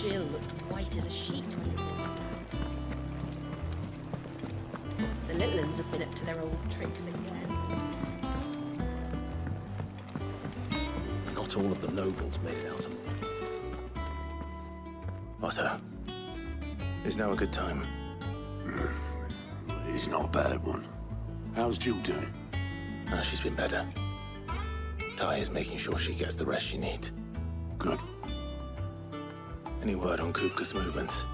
Jill looked white as a sheet when you brought her back. The little uns have been up to their old tricks again. Not all of the nobles made it out of. Otto, is now a good time? It's not a bad one. How's Jill doing? She's been better. Ty is making sure she gets the rest she needs. Good. Any word on Kupka's movements?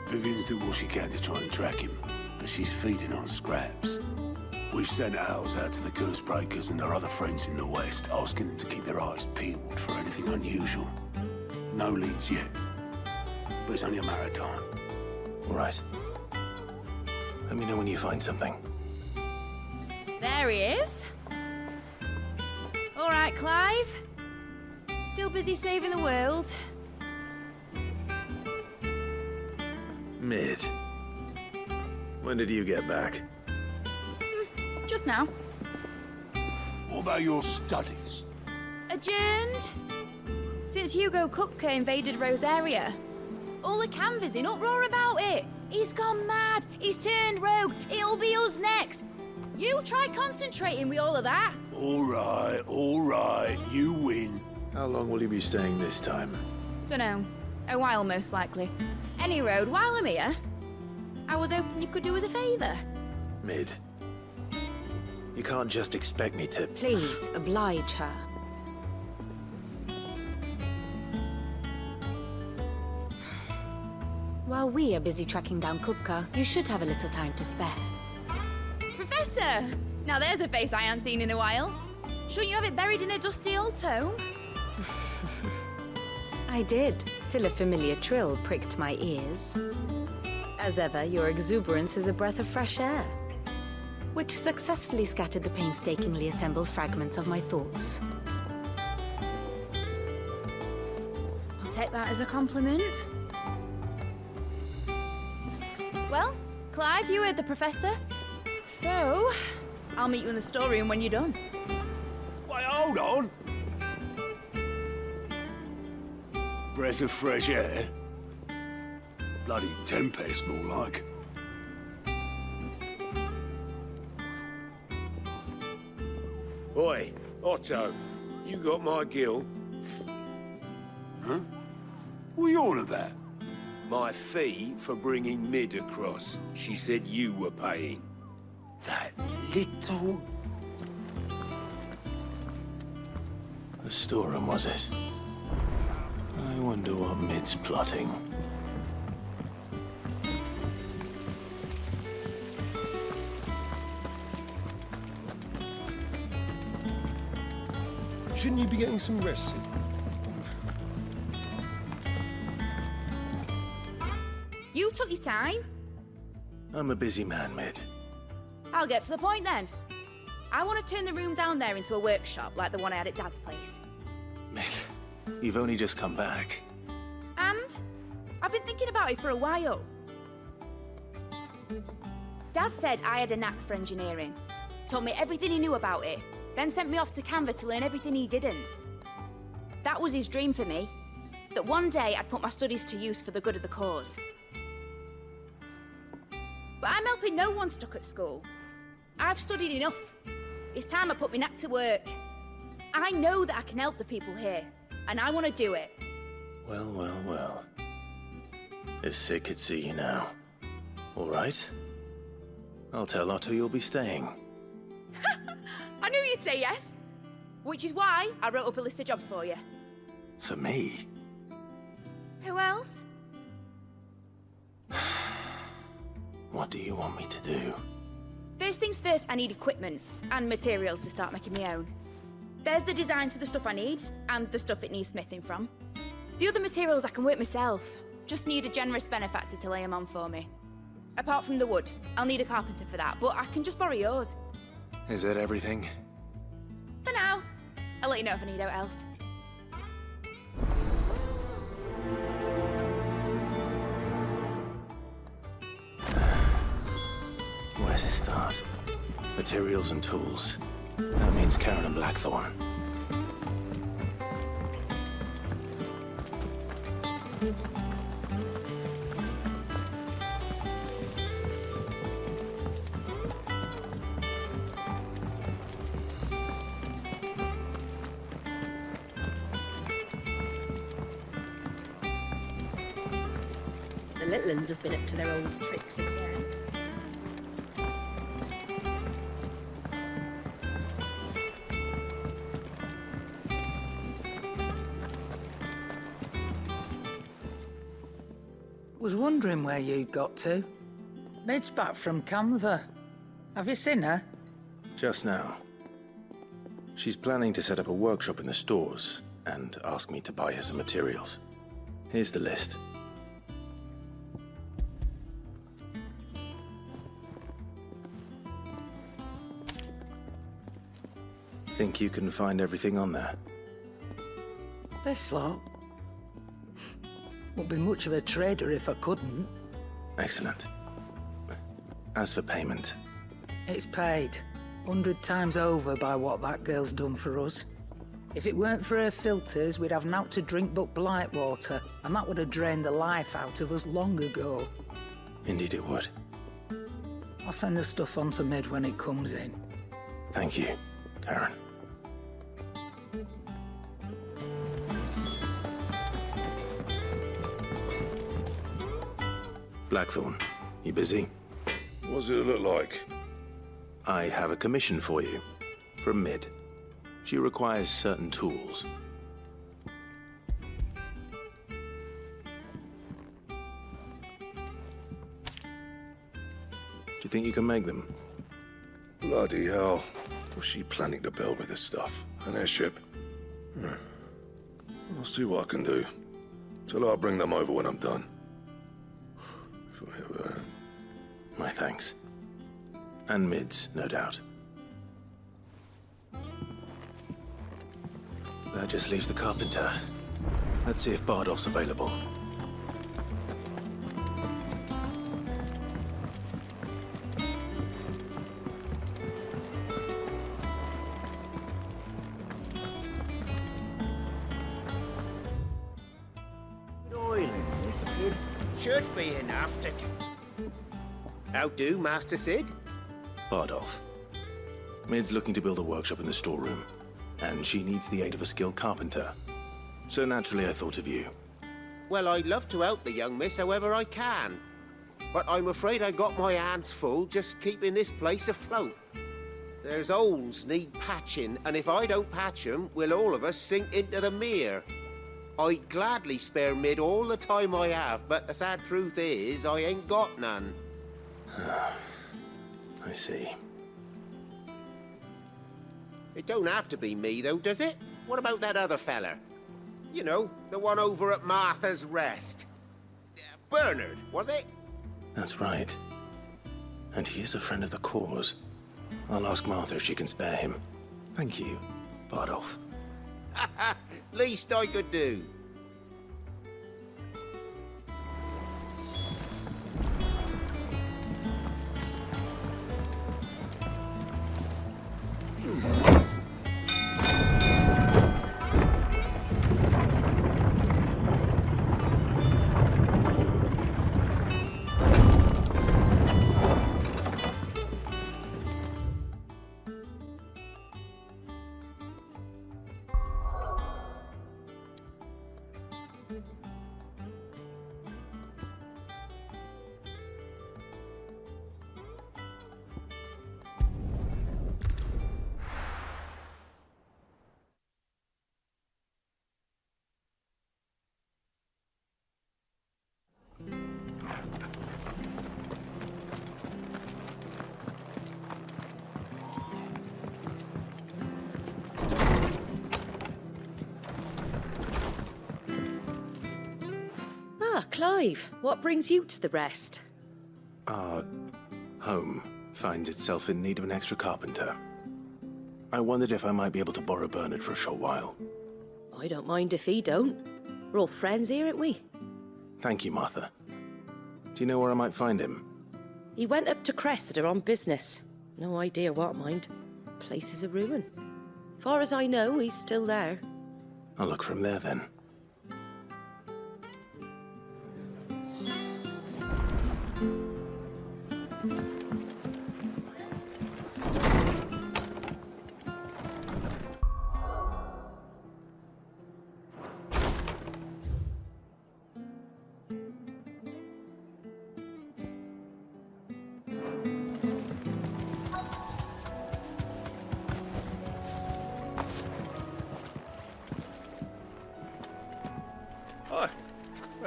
Vivian's doing what she can to try and track him, but she's feeding on scraps. We've sent ours out to the Curse Breakers and our other friends in the West, asking them to keep their eyes peeled for anything unusual. No leads yet, but it's only a matter of time. All right. Let me know when you find something. There he is. All right, Clive. Still busy saving the world. Mid. When did you get back? Just now. What about your studies? Adjourned. Since Hugo Kupka invaded Rosaria. All the canvass in uproar about it. He's gone mad. He's turned rogue. It'll be us next. You try concentrating with all of that. All right. You win. How long will you be staying this time? Dunno. A while, most likely. Any road, while I'm here, I was hoping you could do us a favour. Mid. You can't just expect me to... Please, oblige her. While we are busy tracking down Kupka, you should have a little time to spare. Professor! Now there's a face I haven't seen in a while. Shouldn't you have it buried in a dusty old tome? I did, till a familiar trill pricked my ears. As ever, your exuberance is a breath of fresh air, which successfully scattered the painstakingly assembled fragments of my thoughts. I'll take that as a compliment. Well, Clive, you heard the Professor. So, I'll meet you in the storeroom when you're done. Wait, hold on. Breath of fresh air. Bloody tempest, more like. Oi, Otto, you got my gill? Huh? What are you on about? My fee for bringing Mid across. She said you were paying. That little... The storeroom, was it? I wonder what Mid's plotting. Shouldn't you be getting some rest? You took your time. I'm a busy man, Mid. I'll get to the point then. I want to turn the room down there into a workshop like the one I had at Dad's place. Mid, you've only just come back. And I've been thinking about it for a while. Dad said I had a knack for engineering. Told me everything he knew about it, then sent me off to Canva to learn everything he didn't. That was his dream for me. That one day I'd put my studies to use for the good of the cause. But I'm helping no one stuck at school. I've studied enough. It's time I put my knack to work. I know that I can help the people here, and I want to do it. Well. If Sid could see you now. All right. I'll tell Otto you'll be staying. I knew you'd say yes. Which is why I wrote up a list of jobs for you. For me? Who else? What do you want me to do? First things first, I need equipment and materials to start making my own. There's the designs for the stuff I need and the stuff it needs smithing from. The other materials I can work myself. Just need a generous benefactor to lay them on for me. Apart from the wood, I'll need a carpenter for that, but I can just borrow yours. Is that everything? For now. I'll let you know if I need out else. Where to start? Materials and tools. That means Karen and Blackthorn. little uns have been up to their old tricks again. Was wondering where you'd got to. Mid's back from Canva. Have you seen her? Just now. She's planning to set up a workshop in the stores and ask me to buy her some materials. Here's the list. Think you can find everything on there? This lot. Wouldn't be much of a trader if I couldn't. Excellent. As for payment, It's paid 100 times over by what that girl's done for us. If it weren't for her filters, we'd have naught to drink but blight water, and that would have drained the life out of us long ago. indeed it would. I'll send the stuff on to Mid when it comes in. Thank you, Karen. Blackthorn, you busy? What's it look like? I have a commission for you. From Mid. She requires certain tools. Do you think you can make them? Bloody hell. What's she planning to build with this stuff? An airship? I'll see what I can do. Tell her I'll bring them over when I'm done. My thanks. And Mid's, no doubt. That just leaves the carpenter. Let's see if Bardolph's available. Oilings should be enough to... How do, Master Sid? Bardolph. Mid's looking to build a workshop in the storeroom, and she needs the aid of a skilled carpenter. So naturally I thought of you. Well, I'd love to help the young miss however I can. But I'm afraid I got my hands full just keeping this place afloat. There's holes need patching, and if I don't patch them, we'll all of us sink into the mere. I'd gladly spare Mid all the time I have, but the sad truth is, I ain't got none. I see. It don't have to be me, though, does it? What about that other fella? You know, the one over at Martha's Rest. Bernard, was it? That's right. And he is a friend of the cause. I'll ask Martha if she can spare him. Thank you, Bardolph. Least I could do. Clive, what brings you to the Rest? Our home finds itself in need of an extra carpenter. I wondered if I might be able to borrow Bernard for a short while. I don't mind if he don't. We're all friends here, aren't we? Thank you, Martha. Do you know where I might find him? He went up to Cressida on business. No idea what, mind. Place is a ruin. Far as I know, he's still there. I'll look for him there then.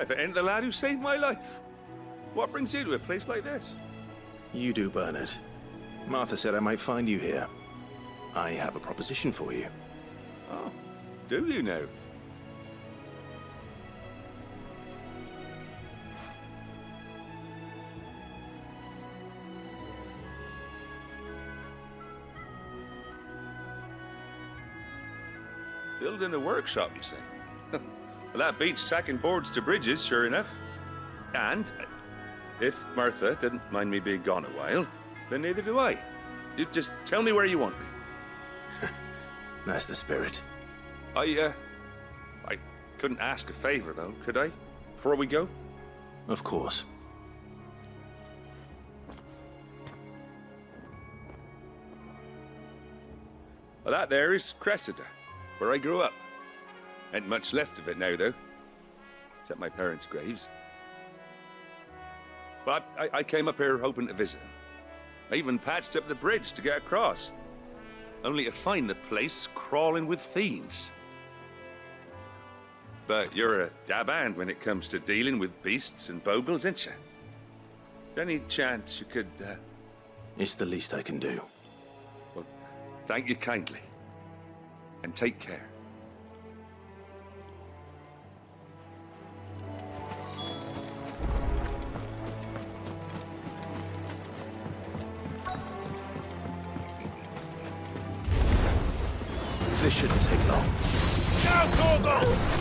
If it ain't the lad who saved my life, what brings you to a place like this? You do, Bernard. Martha said I might find you here. I have a proposition for you. Oh, do you now? Building a workshop, you say? Well, that beats tacking boards to bridges, sure enough. And if Martha didn't mind me being gone a while, then neither do I. You just tell me where you want me. That's the spirit. I couldn't ask a favor, though, could I? Before we go? Of course. Well, that there is Cressida, where I grew up. Ain't much left of it now, though. Except my parents' graves. But I came up here hoping to visit. I even patched up the bridge to get across. Only to find the place crawling with fiends. But you're a dab hand when it comes to dealing with beasts and bogles, ain't you? Any chance you could, It's the least I can do. Well, thank you kindly. And take care. This shouldn't take long. Now, Torgal!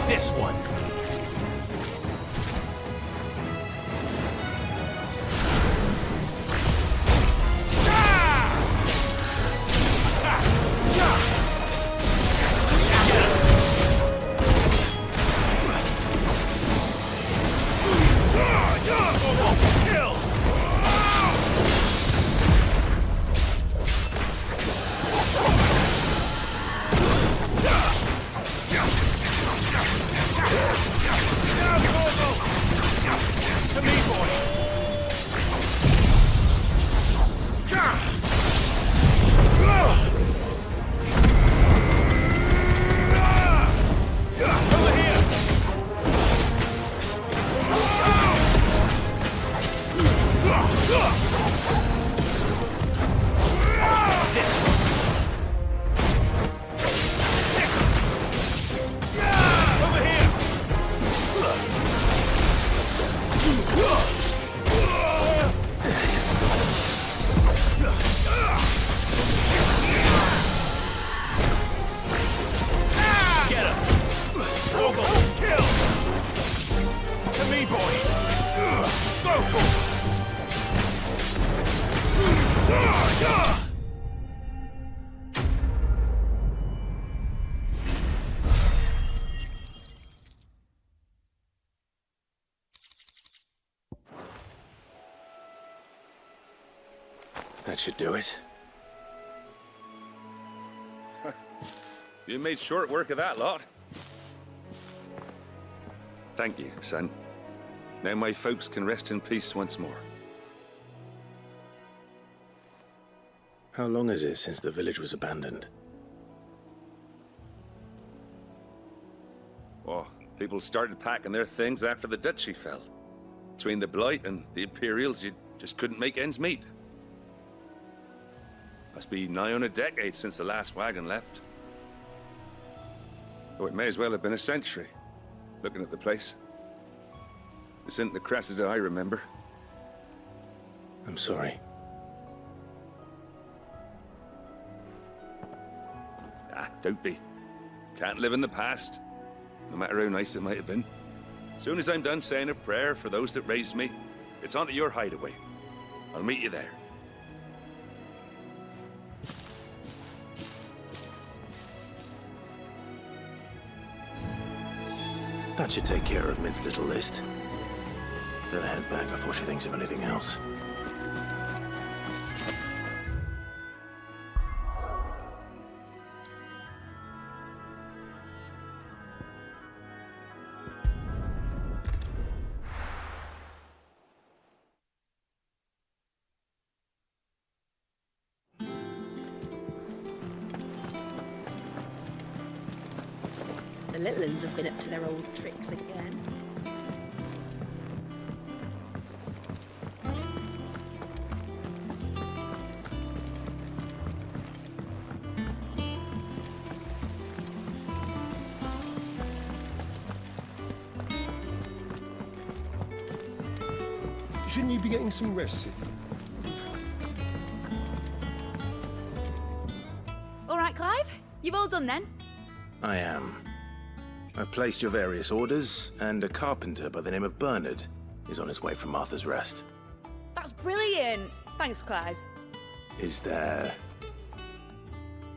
This one. That should do it. You made short work of that lot. Thank you, son. Now my folks can rest in peace once more. How long is it since the village was abandoned? Oh, people started packing their things after the duchy fell. Between the Blight and the Imperials, you just couldn't make ends meet. Must be nigh on a decade since the last wagon left. Oh, it may as well have been a century, looking at the place. This isn't the Cressida I remember. I'm sorry. Ah, don't be. Can't live in the past, no matter how nice it might have been. Soon as I'm done saying a prayer for those that raised me, it's on to your hideaway. I'll meet you there. That should take care of Mid's little list. Better head back before she thinks of anything else. The little uns have been up to their old tricks again. Shouldn't you be getting some rest, Sid? All right, Clive? You've all done then? I am. I've placed your various orders, and a carpenter by the name of Bernard is on his way from Martha's Rest. That's brilliant. Thanks, Clive. Is there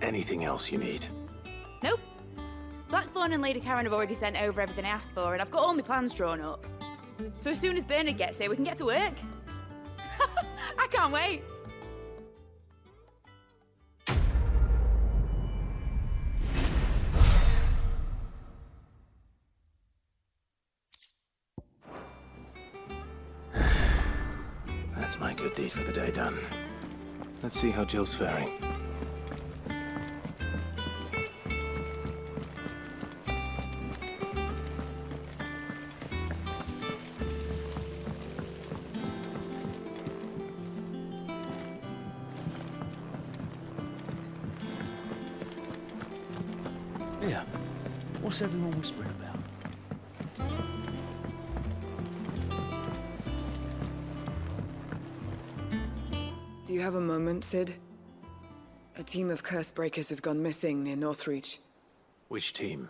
anything else you need? Nope. Blackthorn and Lady Karen have already sent over everything I asked for, and I've got all my plans drawn up. So as soon as Bernard gets here, we can get to work. I can't wait. That's my good deed for the day done. Let's see how Jill's faring. Yeah. What's everyone whispering about? Do you have a moment, Sid? A team of curse breakers has gone missing near Northreach. Which team?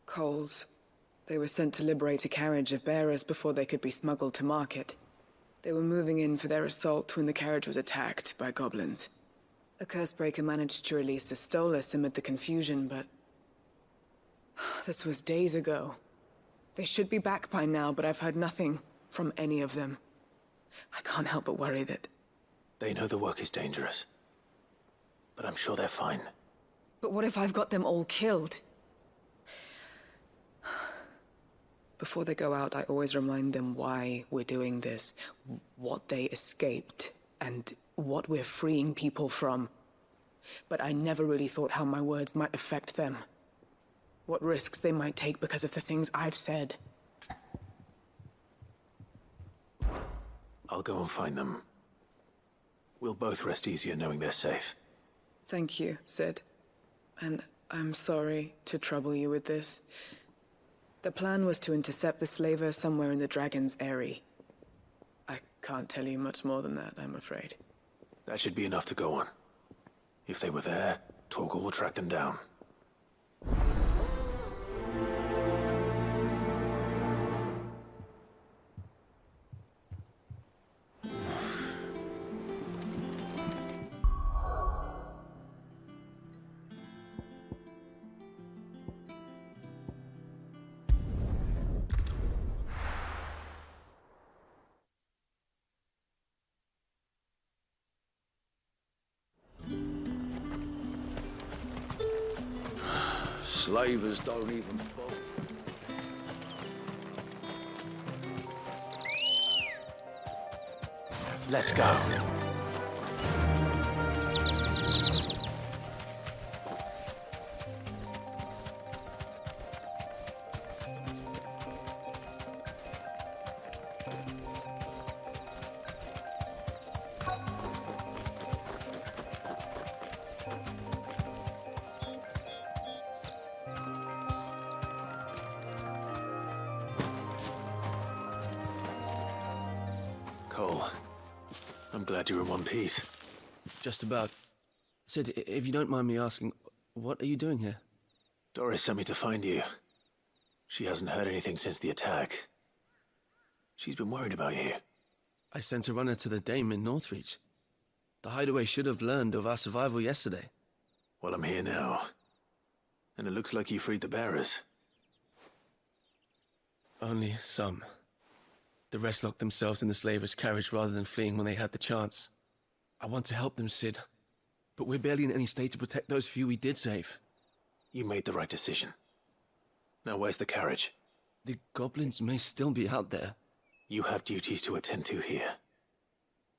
Coles. They were sent to liberate a carriage of bearers before they could be smuggled to market. They were moving in for their assault when the carriage was attacked by goblins. A curse breaker managed to release a Stolas amid the confusion, but... this was days ago. They should be back by now, but I've heard nothing from any of them. I can't help but worry that... They know the work is dangerous, but I'm sure they're fine. But what if I've got them all killed? Before they go out, I always remind them why we're doing this, what they escaped, and what we're freeing people from. But I never really thought how my words might affect them. What risks they might take because of the things I've said. I'll go and find them. We'll both rest easier knowing they're safe. Thank you, Sid. And I'm sorry to trouble you with this. The plan was to intercept the slaver somewhere in the Dragon's Eyrie. I can't tell you much more than that, I'm afraid. That should be enough to go on. If they were there, Torgal will track them down. Slavers don't even bother. Let's go. I'm glad you're in one piece. Just about. Sid, if you don't mind me asking, what are you doing here? Doris sent me to find you. She hasn't heard anything since the attack. She's been worried about you. I sent a runner to the Dame in Northreach. The hideaway should have learned of our survival yesterday. Well, I'm here now. And it looks like you freed the bearers. Only some. The rest locked themselves in the slavers' carriage rather than fleeing when they had the chance. I want to help them, Sid. But we're barely in any state to protect those few we did save. You made the right decision. Now where's the carriage? The goblins may still be out there. You have duties to attend to here.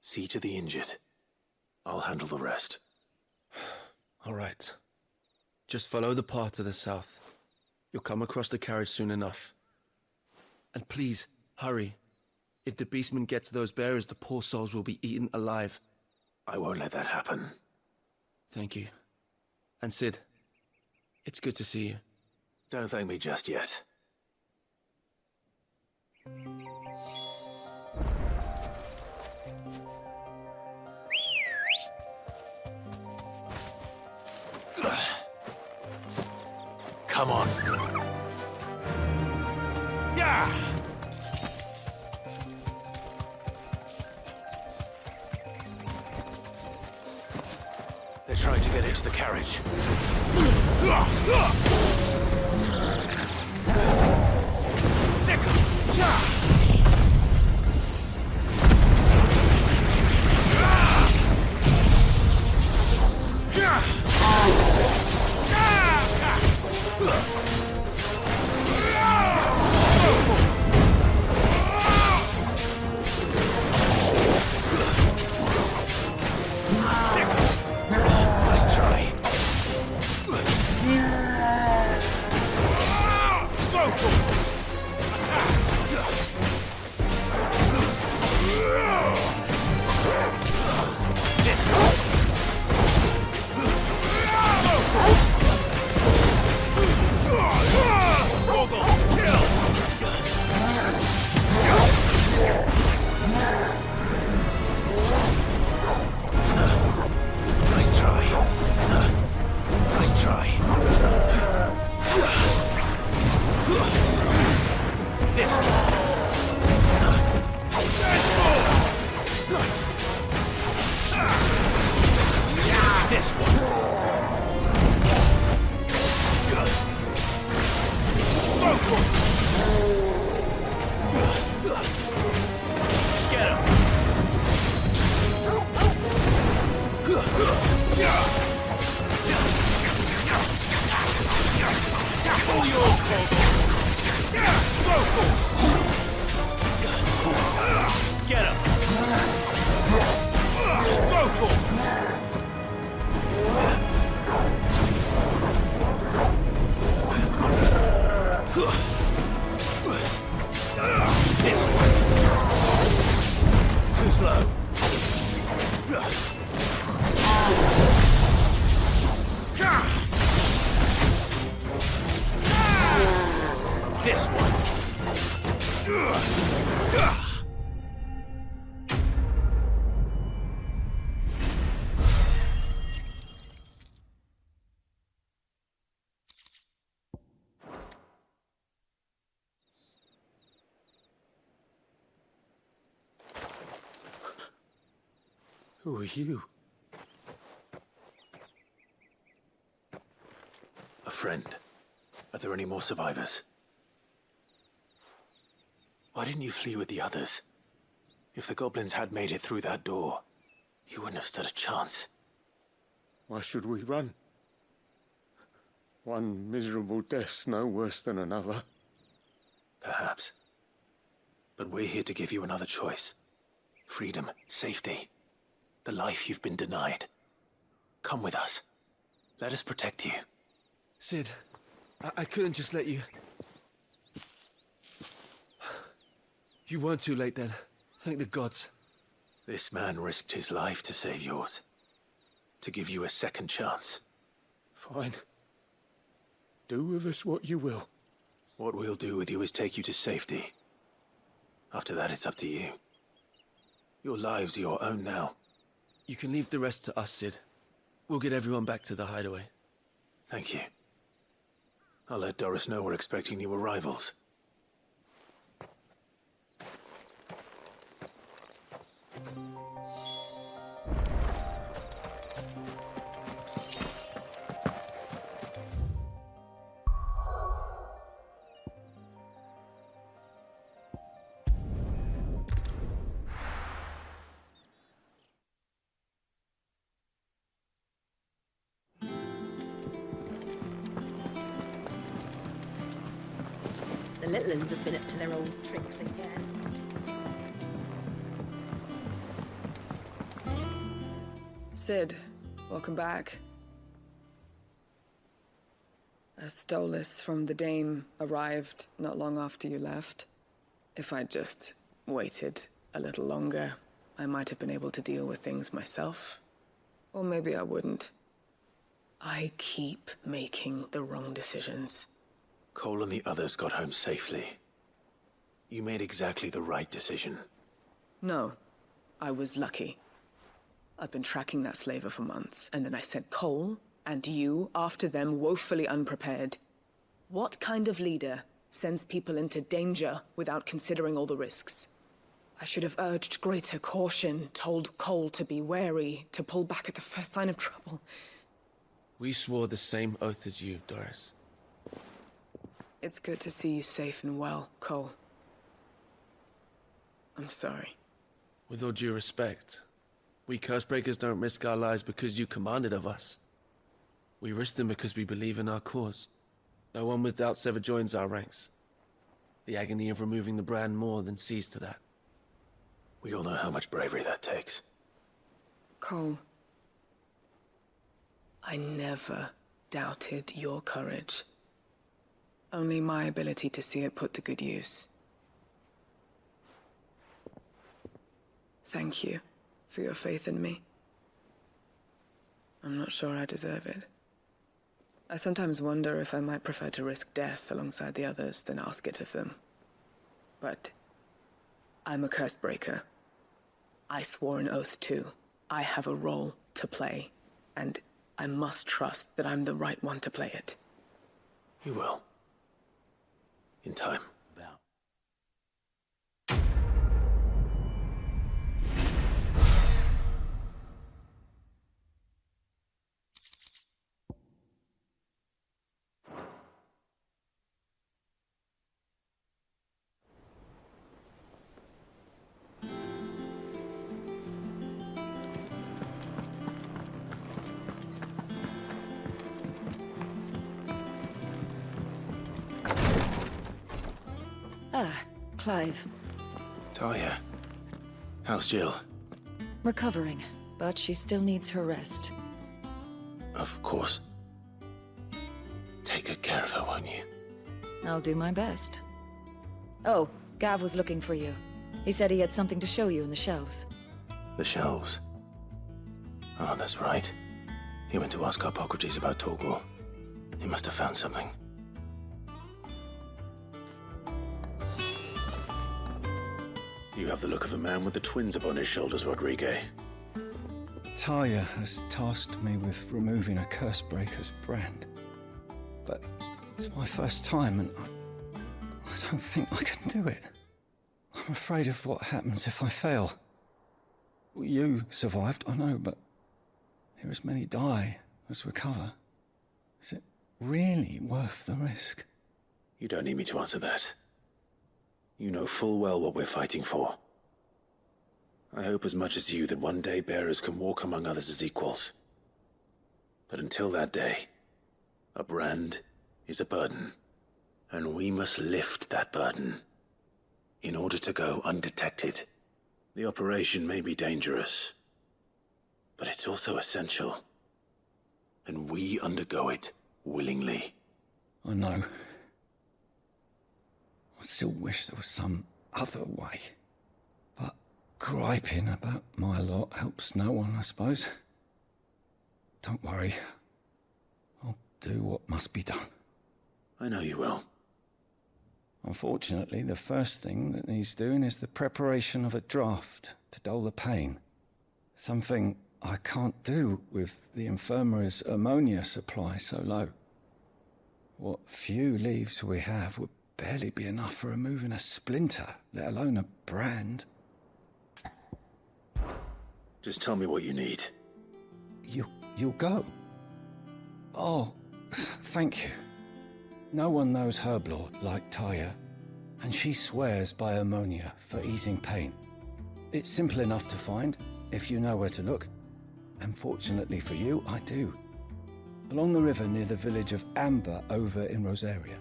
See to the injured. I'll handle the rest. All right. Just follow the path to the south. You'll come across the carriage soon enough. And please, hurry. If the beastmen get to those bearers, the poor souls will be eaten alive. I won't let that happen. Thank you. And Sid, it's good to see you. Don't thank me just yet. Come on. Yeah! They're trying to get into the carriage. Nice try. Nice try. Nice try. This one. This one. Get him. Pull yours, get him. This one. Too slow. This one. Who are you? A friend. Are there any more survivors? Why didn't you flee with the others? If the goblins had made it through that door, you wouldn't have stood a chance. Why should we run? One miserable death's no worse than another. Perhaps. But we're here to give you another choice. Freedom, safety, the life you've been denied. Come with us. Let us protect you. Sid, I couldn't just let you... You weren't too late then. Thank the gods. This man risked his life to save yours. To give you a second chance. Fine. Do with us what you will. What we'll do with you is take you to safety. After that, it's up to you. Your lives are your own now. You can leave the rest to us, Sid. We'll get everyone back to the hideaway. Thank you. I'll let Doris know we're expecting new arrivals. The little uns have been up to their old tricks again. Sid, welcome back. A Stolas from the Dame arrived not long after you left. If I'd just waited a little longer, I might have been able to deal with things myself. Or maybe I wouldn't. I keep making the wrong decisions. Cole and the others got home safely. You made exactly the right decision. No, I was lucky. I've been tracking that slaver for months, and then I sent Cole and you after them woefully unprepared. What kind of leader sends people into danger without considering all the risks? I should have urged greater caution, told Cole to be wary, to pull back at the first sign of trouble. We swore the same oath as you, Doris. It's good to see you safe and well, Cole. I'm sorry. With all due respect, we Cursebreakers don't risk our lives because you commanded of us. We risk them because we believe in our cause. No one with doubts ever joins our ranks. The agony of removing the brand more than sees to that. We all know how much bravery that takes. Cole, I never doubted your courage. Only my ability to see it put to good use. Thank you for your faith in me. I'm not sure I deserve it. I sometimes wonder if I might prefer to risk death alongside the others than ask it of them. But I'm a Cursebreaker. I swore an oath too. I have a role to play, and I must trust that I'm the right one to play it. You will. In time. Ah, Clive. Talia. How's Jill? Recovering, but she still needs her rest. Of course. Take good care of her, won't you? I'll do my best. Oh, Gav was looking for you. He said he had something to show you in the shelves. The shelves? Oh, that's right. He went to ask Harpocrates about Torgor. He must have found something. You have the look of a man with the twins upon his shoulders, Rodrigue. Talia has tasked me with removing a Cursebreaker's brand. But it's my first time, and I don't think I can do it. I'm afraid of what happens if I fail. You survived, I know, but here as many die as recover. Is it really worth the risk? You don't need me to answer that. You know full well what we're fighting for. I hope as much as you that one day bearers can walk among others as equals. But until that day, a brand is a burden, and we must lift that burden in order to go undetected. The operation may be dangerous, but it's also essential, and we undergo it willingly. I know. I still wish there was some other way. But griping about my lot helps no one, I suppose. Don't worry. I'll do what must be done. I know you will. Unfortunately, the first thing that needs doing is the preparation of a draft to dull the pain. Something I can't do with the infirmary's ammonia supply so low. What few leaves we have would barely be enough for removing a splinter, let alone a brand. Just tell me what you need. You'll go? Oh, thank you. No one knows herb lore like Taya, and she swears by ammonia for easing pain. It's simple enough to find, if you know where to look. And fortunately for you, I do. Along the river near the village of Amber over in Rosaria.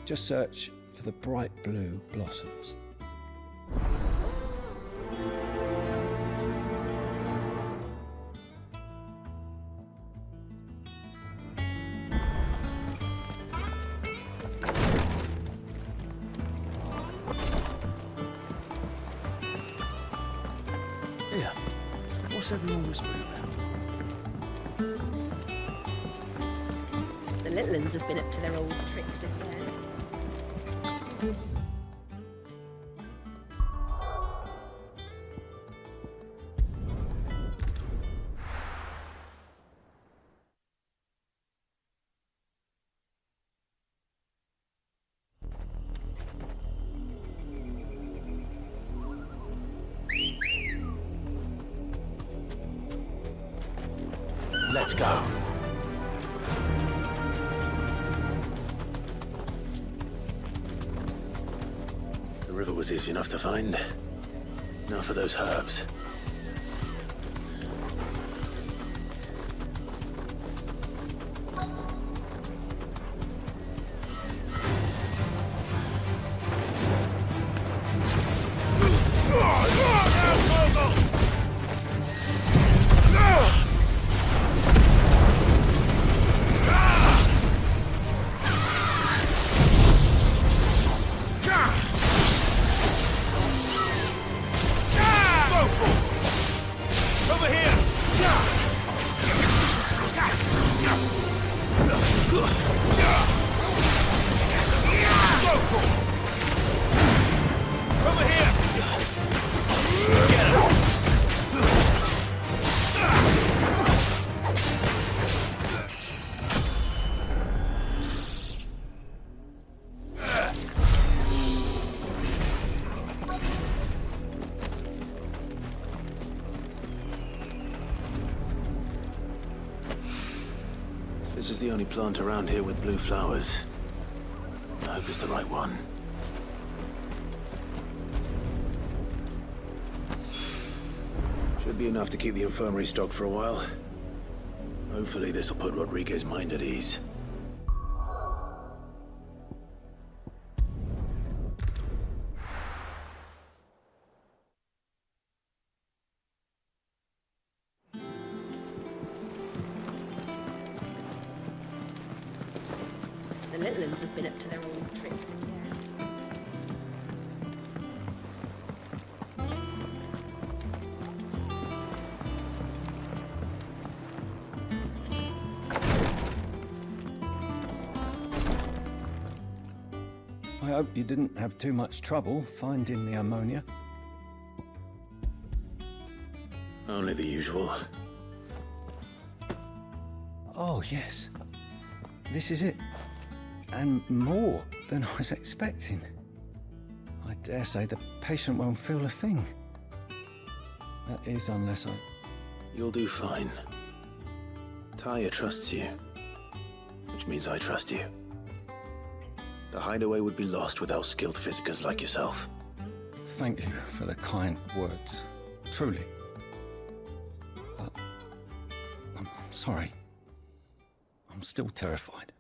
Just search for the bright blue blossoms. Here, what's everyone whispering about? The little uns have been up to their old tricks again. Let's go. The river was easy enough to find. Now for those herbs. This is the only plant around here with blue flowers. I hope it's the right one. Should be enough to keep the infirmary stocked for a while. Hopefully this will put Rodriguez's mind at ease. The little uns have been up to their old tricks again. I hope you didn't have too much trouble finding the ammonia. Only the usual. Oh, yes. This is it. And more than I was expecting. I dare say the patient won't feel a thing. That is, unless I... You'll do fine. Taya trusts you. Which means I trust you. The hideaway would be lost without skilled physicers like yourself. Thank you for the kind words. Truly. But... I'm sorry. I'm still terrified.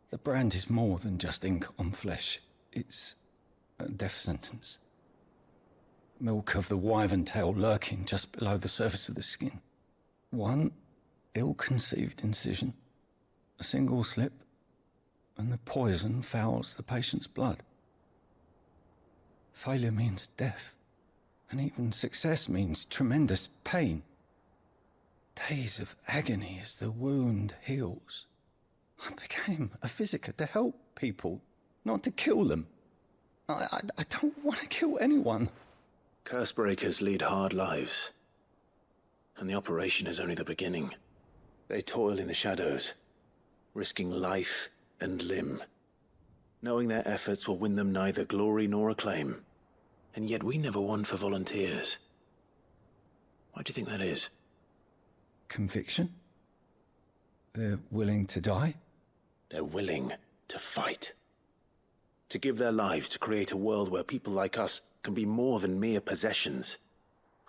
The brand is more than just ink on flesh. It's a death sentence. Milk of the wyvern tail lurking just below the surface of the skin. One ill-conceived incision, a single slip, and the poison fouls the patient's blood. Failure means death, and even success means tremendous pain. Days of agony as the wound heals. I became a physiker to help people, not to kill them. I don't want to kill anyone. Cursebreakers lead hard lives. And the operation is only the beginning. They toil in the shadows, risking life and limb, knowing their efforts will win them neither glory nor acclaim. And yet we never won for volunteers. Why do you think that is? Conviction? They're willing to die? They're willing to fight. To give their lives to create a world where people like us can be more than mere possessions.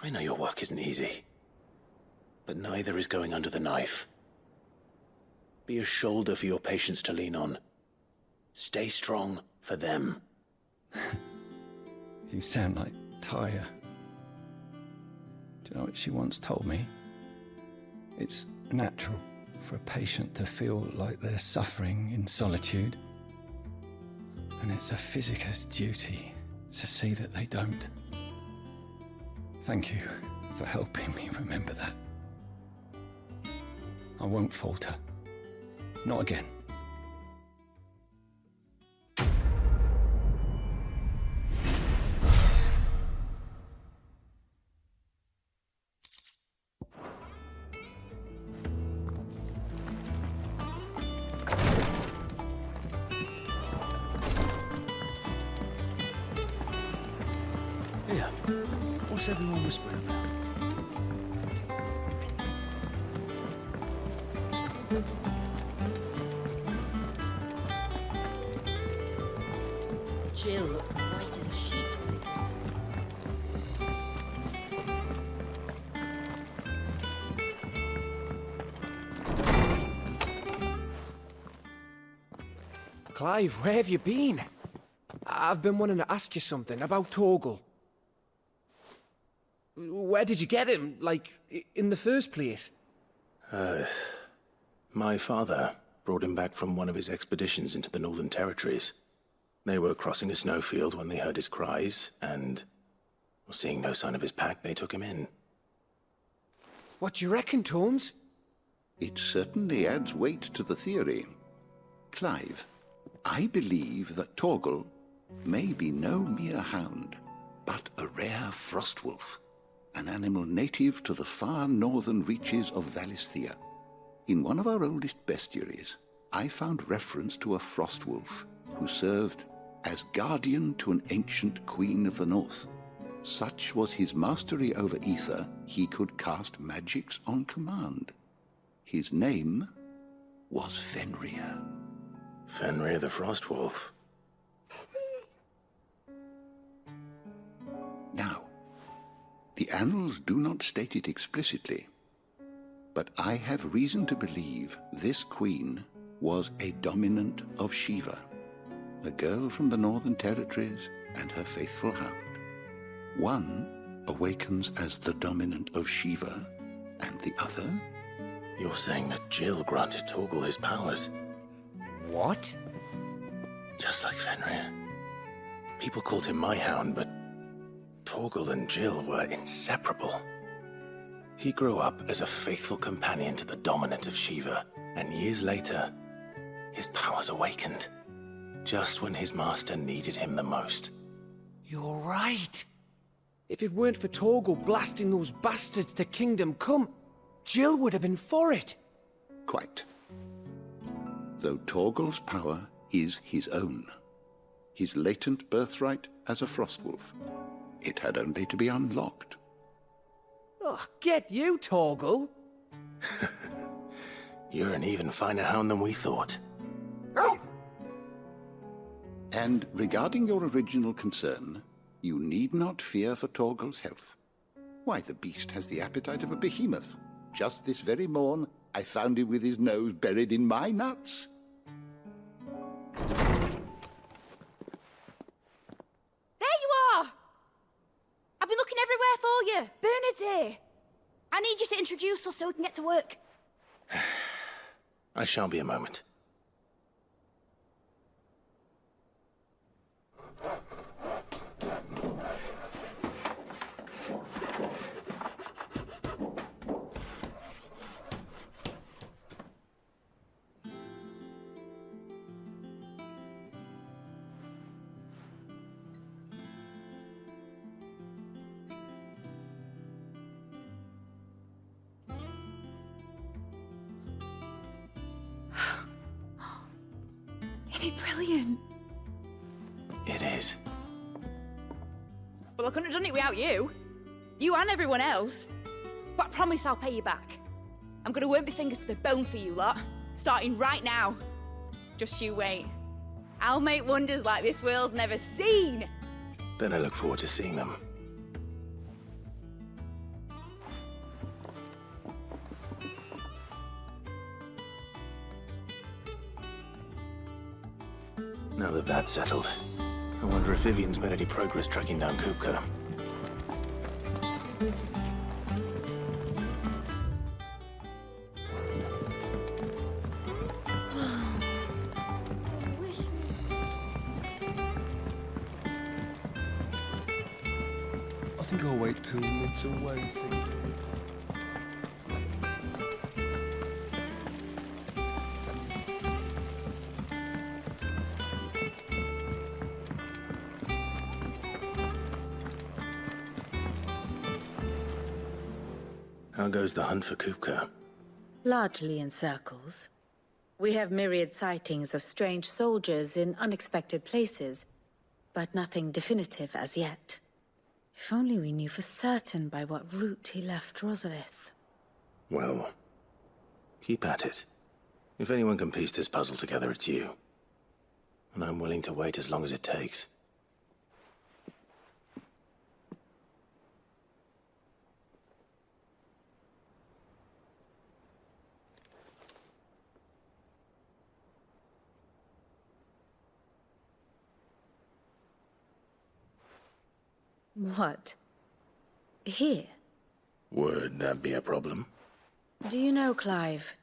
I know your work isn't easy, but neither is going under the knife. Be a shoulder for your patients to lean on. Stay strong for them. You sound like Taya. Do you know what she once told me? It's natural for a patient to feel like they're suffering in solitude. And it's a physicist's duty to see that they don't. Thank you for helping me remember that. I won't falter. Not again. Here, what's everyone whispering about? Jill looked white as a sheet. Clive, where have you been? I've been wanting to ask you something about Torgal. Where did you get him, like, in the first place? My father brought him back from one of his expeditions into the Northern Territories. They were crossing a snowfield when they heard his cries, and, seeing no sign of his pack, they took him in. What do you reckon, Tomes? It certainly adds weight to the theory. Clive, I believe that Torgal may be no mere hound, but a rare frostwolf, an animal native to the far northern reaches of Valisthea. In one of our oldest bestiaries, I found reference to a frostwolf who served as guardian to an ancient queen of the north. Such was his mastery over ether, he could cast magics on command. His name was Fenrir. Fenrir the Frostwolf. Now, the annals do not state it explicitly, but I have reason to believe this queen was a dominant of Shiva, a girl from the Northern Territories and her faithful hound. One awakens as the dominant of Shiva, and the other? You're saying that Jill granted Torgal his powers? What? Just like Fenrir. People called him my hound, but Torgal and Jill were inseparable. He grew up as a faithful companion to the dominant of Shiva, and years later, his powers awakened, just when his master needed him the most. You're right. If it weren't for Torgal blasting those bastards to Kingdom Come, Jill would have been for it. Quite. Though Torgal's power is his own, his latent birthright as a frostwolf, it had only to be unlocked. Oh, get you, Torgal! You're an even finer hound than we thought. And regarding your original concern, you need not fear for Torgal's health. Why, the beast has the appetite of a behemoth. Just this very morn, I found him with his nose buried in my nuts. There you are! I've been looking everywhere for you. Bernard's here. I need you to introduce us so we can get to work. I shall be a moment. Isn't it brilliant? It is. Well, I couldn't have done it without you. You and everyone else. But I promise I'll pay you back. I'm gonna work my fingers to the bone for you lot, starting right now. Just you wait. I'll make wonders like this world's never seen. Then I look forward to seeing them. Now that that's settled, I wonder if Vivian's made any progress tracking down Kupka. I think I'll wait till mid-Wednesday. How goes the hunt for Kupka? Largely in circles. We have myriad sightings of strange soldiers in unexpected places, but nothing definitive as yet. If only we knew for certain by what route he left Rosalith. Well, keep at it. If anyone can piece this puzzle together, it's you. And I'm willing to wait as long as it takes. What? Here? Would that be a problem? Do you know, Clive?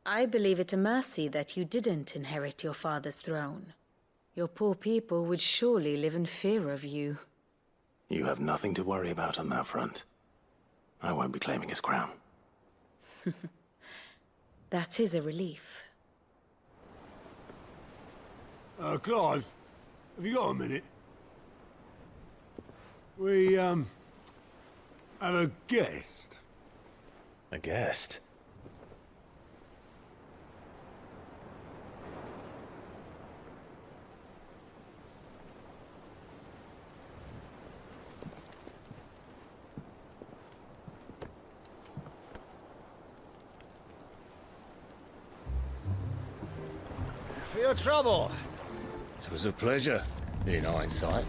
I believe it a mercy that you didn't inherit your father's throne. Your poor people would surely live in fear of you. You have nothing to worry about on that front. I won't be claiming his crown. That is a relief. Clive, have you got a minute? We, have a guest. A guest? For your trouble. It was a pleasure, in hindsight.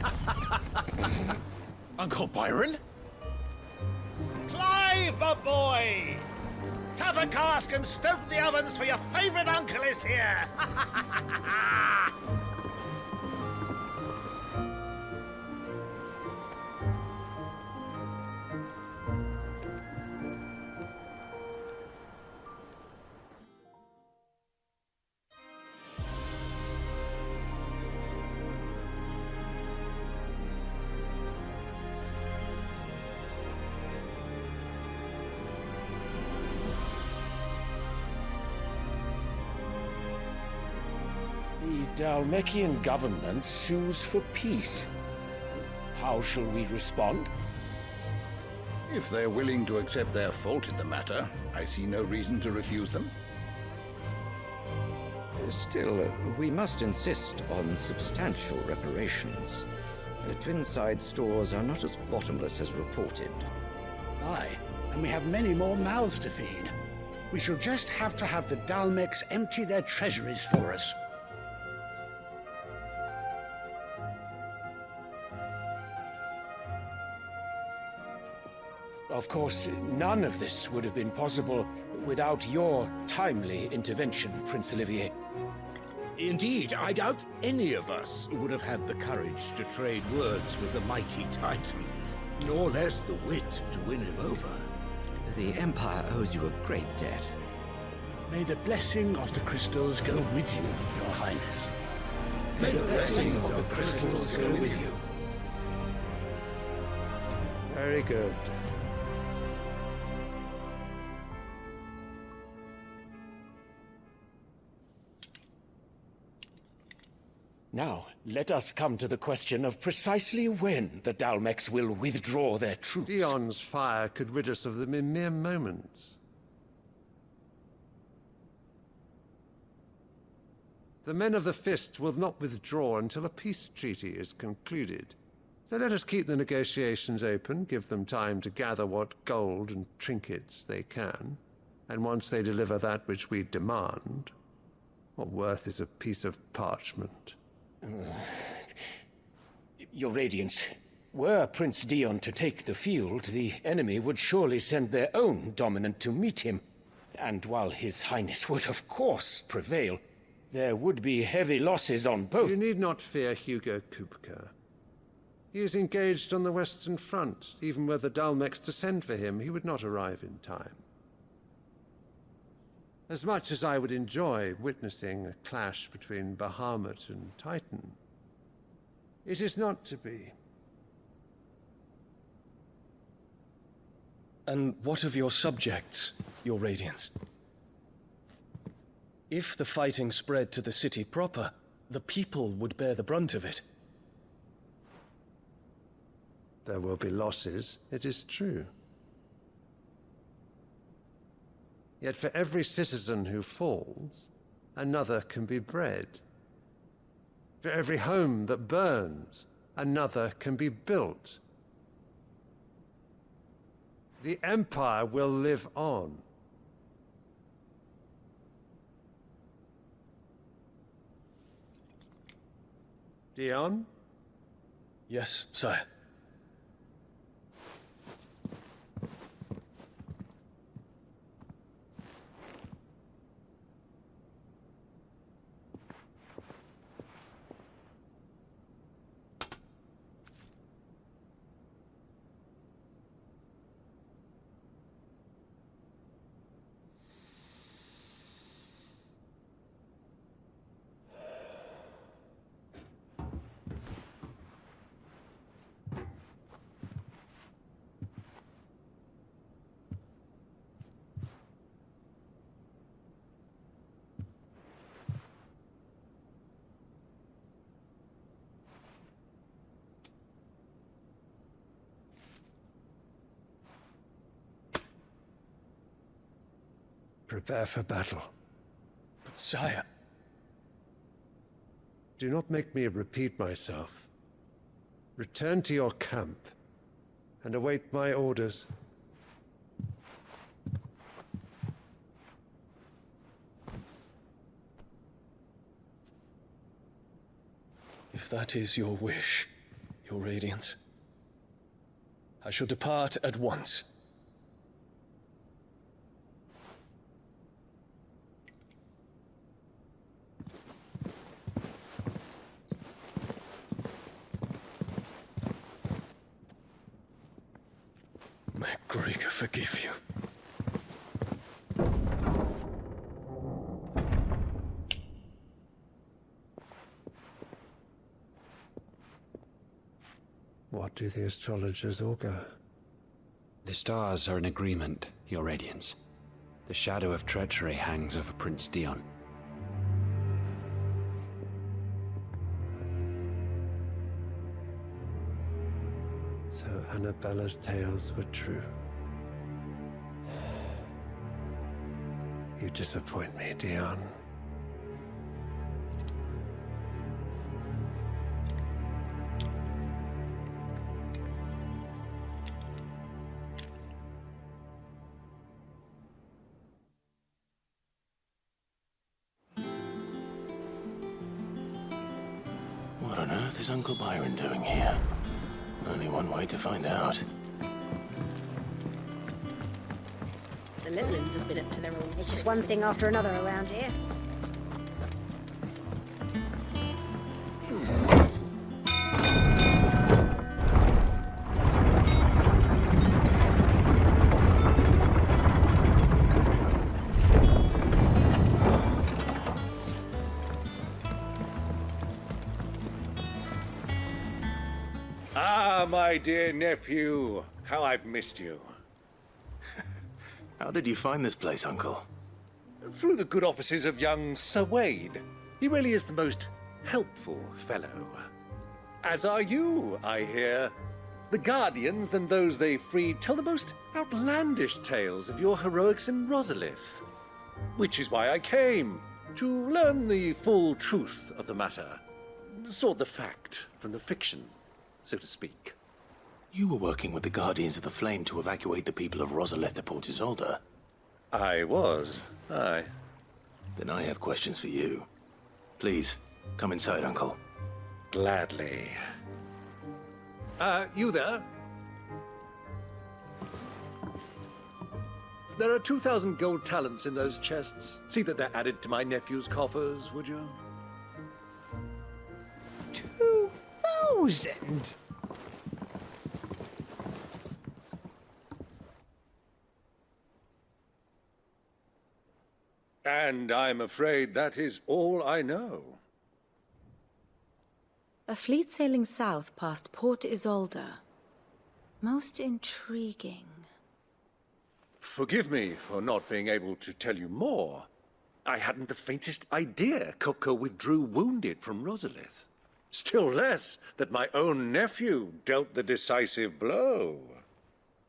Uncle Byron? Clive, my boy! Tap a cask and stoke the ovens, for your favourite uncle is here! The Dalmekian government sues for peace. How shall we respond? If they're willing to accept their fault in the matter, I see no reason to refuse them. Still, we must insist on substantial reparations. The Twinside stores are not as bottomless as reported. Aye, and we have many more mouths to feed. We shall just have to have the Dalmeks empty their treasuries for us. Of course, none of this would have been possible without your timely intervention, Prince Olivier. Indeed, I doubt any of us would have had the courage to trade words with the mighty Titan, nor less the wit to win him over. The Empire owes you a great debt. May the blessing of the crystals go with you, Your Highness. May the blessing of the crystals go with you. Very good. Now, let us come to the question of precisely when the Dalmeks will withdraw their troops. Dion's fire could rid us of them in mere moments. The men of the Fist will not withdraw until a peace treaty is concluded. So let us keep the negotiations open, give them time to gather what gold and trinkets they can. And once they deliver that which we demand, what worth is a piece of parchment? Your Radiance, were Prince Dion to take the field, the enemy would surely send their own dominant to meet him. And while His Highness would of course prevail, there would be heavy losses on both. You need not fear Hugo Kupka. He is engaged on the Western Front. Even were the Dalmex to send for him, he would not arrive in time. As much as I would enjoy witnessing a clash between Bahamut and Titan, it is not to be. And what of your subjects, Your Radiance? If the fighting spread to the city proper, the people would bear the brunt of it. There will be losses, it is true. Yet for every citizen who falls, another can be bred. For every home that burns, another can be built. The Empire will live on. Dion? Yes, sire. Prepare for battle. But sire... Do not make me repeat myself. Return to your camp and await my orders. If that is your wish, Your Radiance, I shall depart at once. May Gregor forgive you. What do the astrologers augur? The stars are in agreement, Your Radiance. The shadow of treachery hangs over Prince Dion. So Annabella's tales were true. You disappoint me, Dion. What on earth is Uncle Byron doing here? Only one way to find out. The little uns have been up to their own. It's just one thing after another around here. Ah, my dear nephew, how I've missed you. How did you find this place, Uncle? Through the good offices of young Sir Wade. He really is the most helpful fellow. As are you, I hear. The Guardians and those they freed tell the most outlandish tales of your heroics in Rosalith. Which is why I came. To learn the full truth of the matter. Sort the fact from the fiction, so to speak. You were working with the Guardians of the Flame to evacuate the people of Rosalith to Port Isolde. I was, aye. Then I have questions for you. Please, come inside, Uncle. Gladly. You there? There are 2,000 gold talents in those chests. See that they're added to my nephew's coffers, would you? 2,000? And I'm afraid that is all I know. A fleet sailing south past Port Isolde. Most intriguing. Forgive me for not being able to tell you more. I hadn't the faintest idea Kupka withdrew wounded from Rosalith. Still less that my own nephew dealt the decisive blow.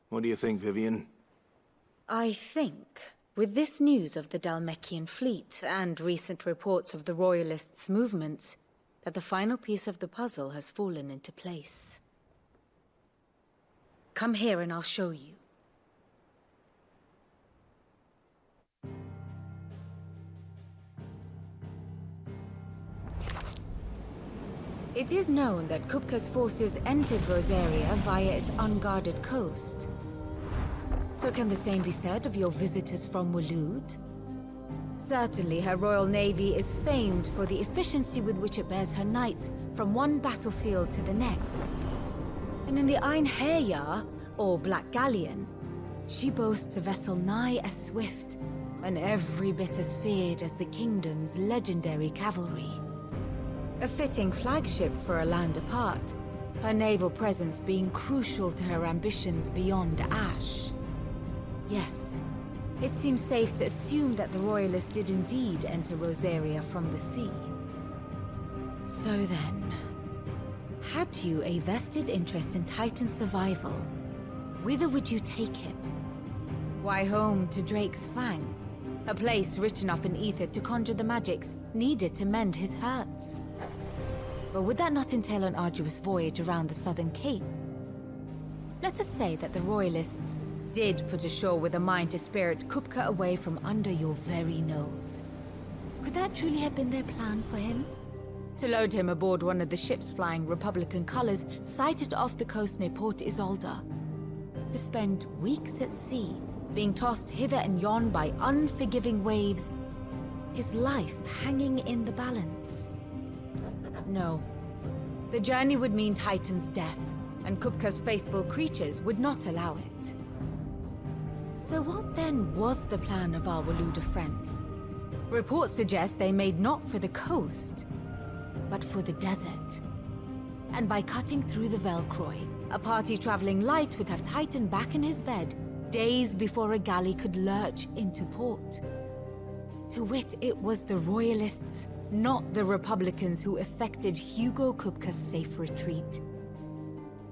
What do you think, Vivian? I think, with this news of the Dalmekian fleet and recent reports of the Royalists' movements, that the final piece of the puzzle has fallen into place. Come here and I'll show you. It is known that Kupka's forces entered Rosaria via its unguarded coast. So can the same be said of your visitors from Waloed? Certainly her royal navy is famed for the efficiency with which it bears her knights from one battlefield to the next. And in the Einherjar, or Black Galleon, she boasts a vessel nigh as swift and every bit as feared as the kingdom's legendary cavalry. A fitting flagship for a land apart, her naval presence being crucial to her ambitions beyond Ash. Yes, it seems safe to assume that the Royalists did indeed enter Rosaria from the sea. So then, had you a vested interest in Titan's survival, whither would you take him? Why, home to Drake's Fang, a place rich enough in ether to conjure the magics needed to mend his hurts. But would that not entail an arduous voyage around the southern cape? Let us say that the Royalists did put ashore with a mind to spirit Kupka away from under your very nose. Could that truly have been their plan for him? To load him aboard one of the ships flying Republican colors sighted off the coast near Port Isolde. To spend weeks at sea, being tossed hither and yon by unforgiving waves, his life hanging in the balance. No. The journey would mean Titan's death, and Kupka's faithful creatures would not allow it. So what then was the plan of our Waluda friends? Reports suggest they made not for the coast, but for the desert. And by cutting through the Velcroy, a party traveling light would have Titan back in his bed days before a galley could lurch into port. To wit, it was the Royalists, not the Republicans, who effected Hugo Kupka's safe retreat.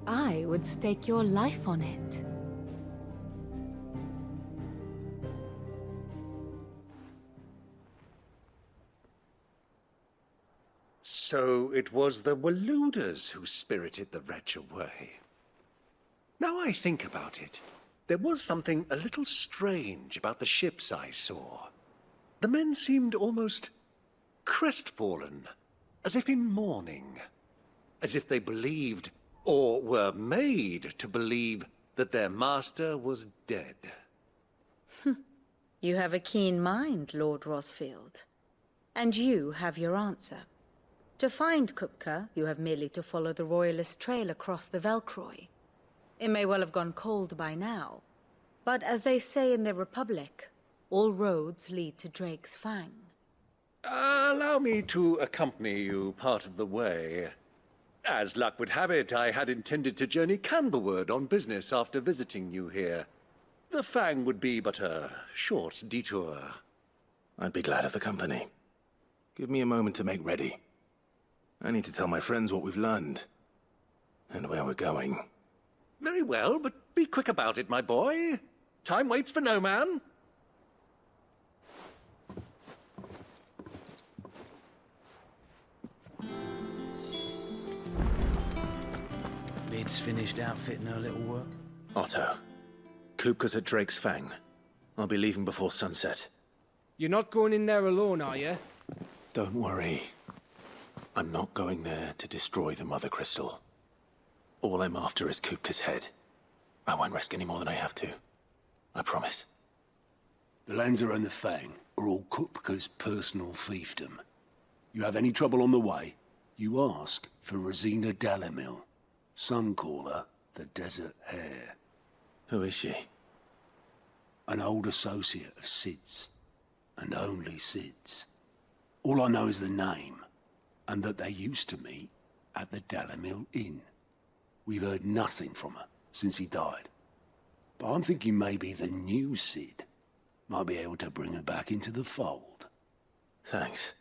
I would stake your life on it. So it was the Waludas who spirited the wretch away. Now I think about it, there was something a little strange about the ships I saw. The men seemed almost crestfallen, as if in mourning, as if they believed, or were made to believe, that their master was dead. You have a keen mind, Lord Rosfield. And you have your answer. To find Kupka, you have merely to follow the Royalist trail across the Velcroy. It may well have gone cold by now, but as they say in the Republic, all roads lead to Drake's Fang. Allow me to accompany you part of the way. As luck would have it, I had intended to journey Canberward on business after visiting you here. The Fang would be but a short detour. I'd be glad of the company. Give me a moment to make ready. I need to tell my friends what we've learned, and where we're going. Very well, but be quick about it, my boy. Time waits for no man. kid's finished outfitting her little work? Otto, Kupka's at Drake's Fang. I'll be leaving before sunset. You're not going in there alone, are you? Don't worry. I'm not going there to destroy the Mother Crystal. All I'm after is Kupka's head. I won't risk any more than I have to. I promise. The Lanza and the Fang are all Kupka's personal fiefdom. You have any trouble on the way, you ask for Rosina Dalamil. Some call her the Desert Hare. Who is she? An old associate of Sid's. And only Sid's. All I know is the name, and that they used to meet at the Dalamil Inn. We've heard nothing from her since he died. But I'm thinking maybe the new Sid might be able to bring her back into the fold. Thanks.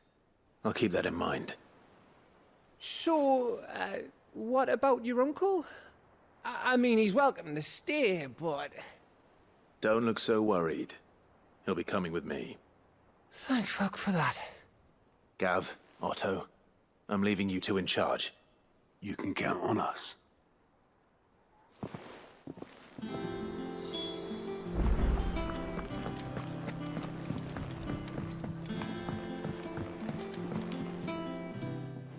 I'll keep that in mind. So, what about your uncle? I mean, he's welcome to stay, but... Don't look so worried. He'll be coming with me. Thank fuck for that. Gav, Otto, I'm leaving you two in charge. You can count on us.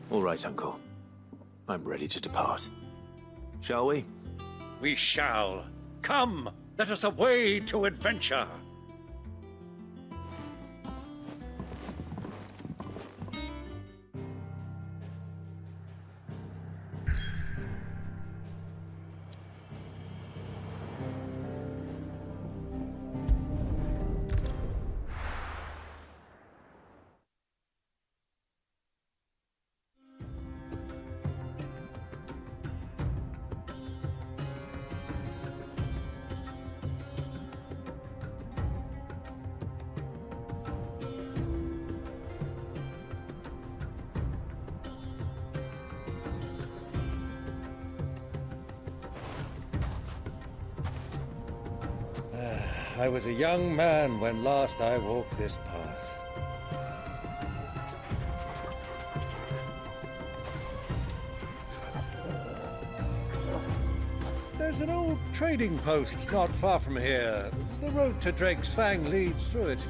All right, Uncle. I'm ready to depart. Shall we? We shall. Come, let us away to adventure. I was a young man when last I walked this path. There's an old trading post not far from here. The road to Drake's Fang leads through it.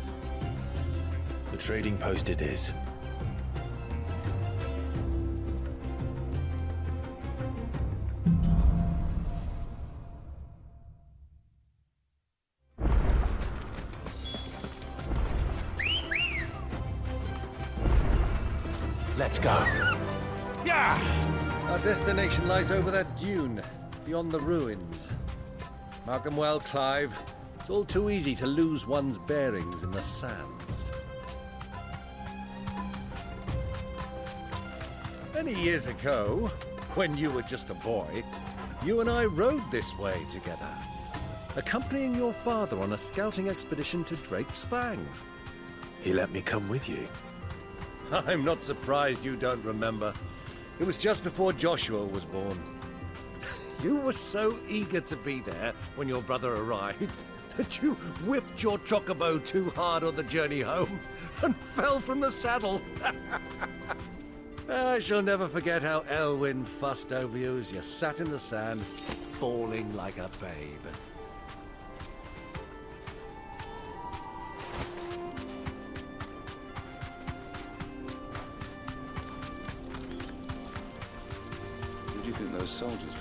The trading post it is. Let's go. Yeah! Our destination lies over that dune, beyond the ruins. Mark 'em well, Clive. It's all too easy to lose one's bearings in the sands. Many years ago, when you were just a boy, you and I rode this way together, accompanying your father on a scouting expedition to Drake's Fang. He let me come with you. I'm not surprised you don't remember. It was just before Joshua was born. You were so eager to be there when your brother arrived that you whipped your chocobo too hard on the journey home and fell from the saddle. I shall never forget how Elwyn fussed over you as you sat in the sand, bawling like a babe. Who do you think those soldiers were?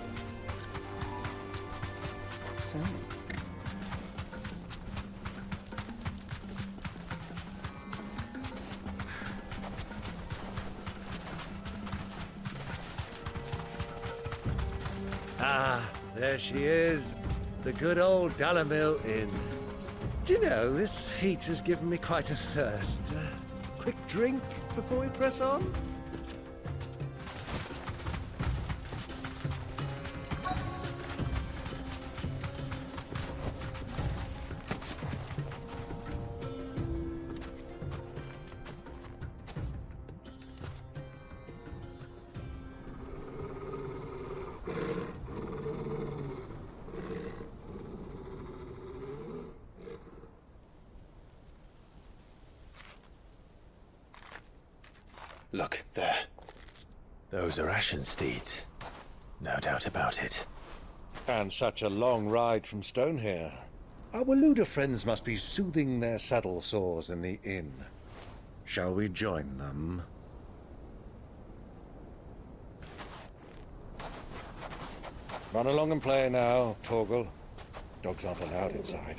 Sam. Ah, there she is. The good old Dalamil Inn. Do you know, this heat has given me quite a thirst. Quick drink before we press on? Look, there. Those are Ashen steeds. No doubt about it. And such a long ride from Stonehere. Our Luda friends must be soothing their saddle sores in the inn. Shall we join them? Run along and play now, Torgal. Dogs aren't allowed inside.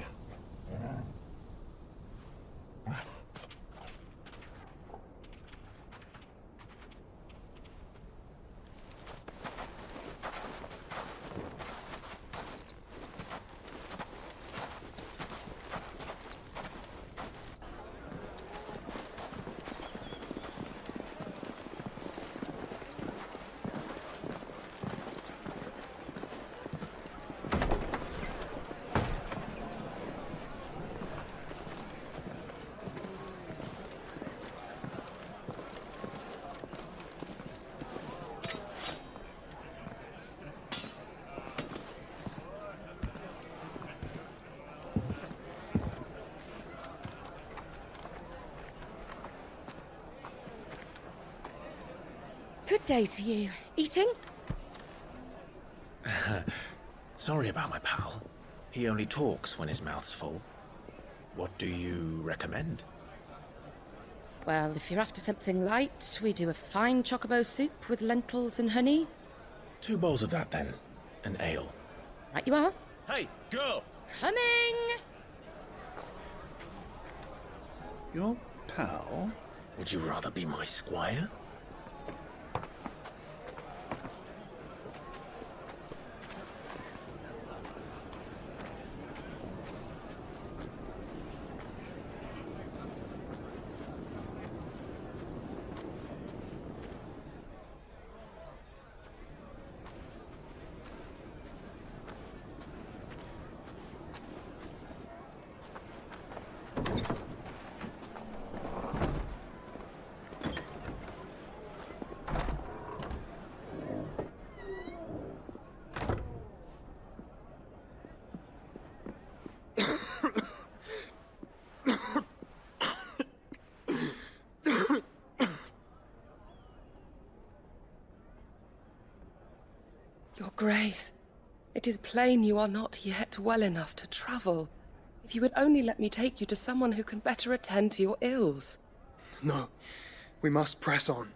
Good day to you. Eating? Sorry about my pal. He only talks when his mouth's full. What do you recommend? Well, if you're after something light, we do a fine chocobo soup with lentils and honey. 2 bowls of that, then. An ale. Right you are. Hey, girl! Coming! Your pal? Would you rather be my squire? Your Grace, it is plain you are not yet well enough to travel. If you would only let me take you to someone who can better attend to your ills. No, we must press on.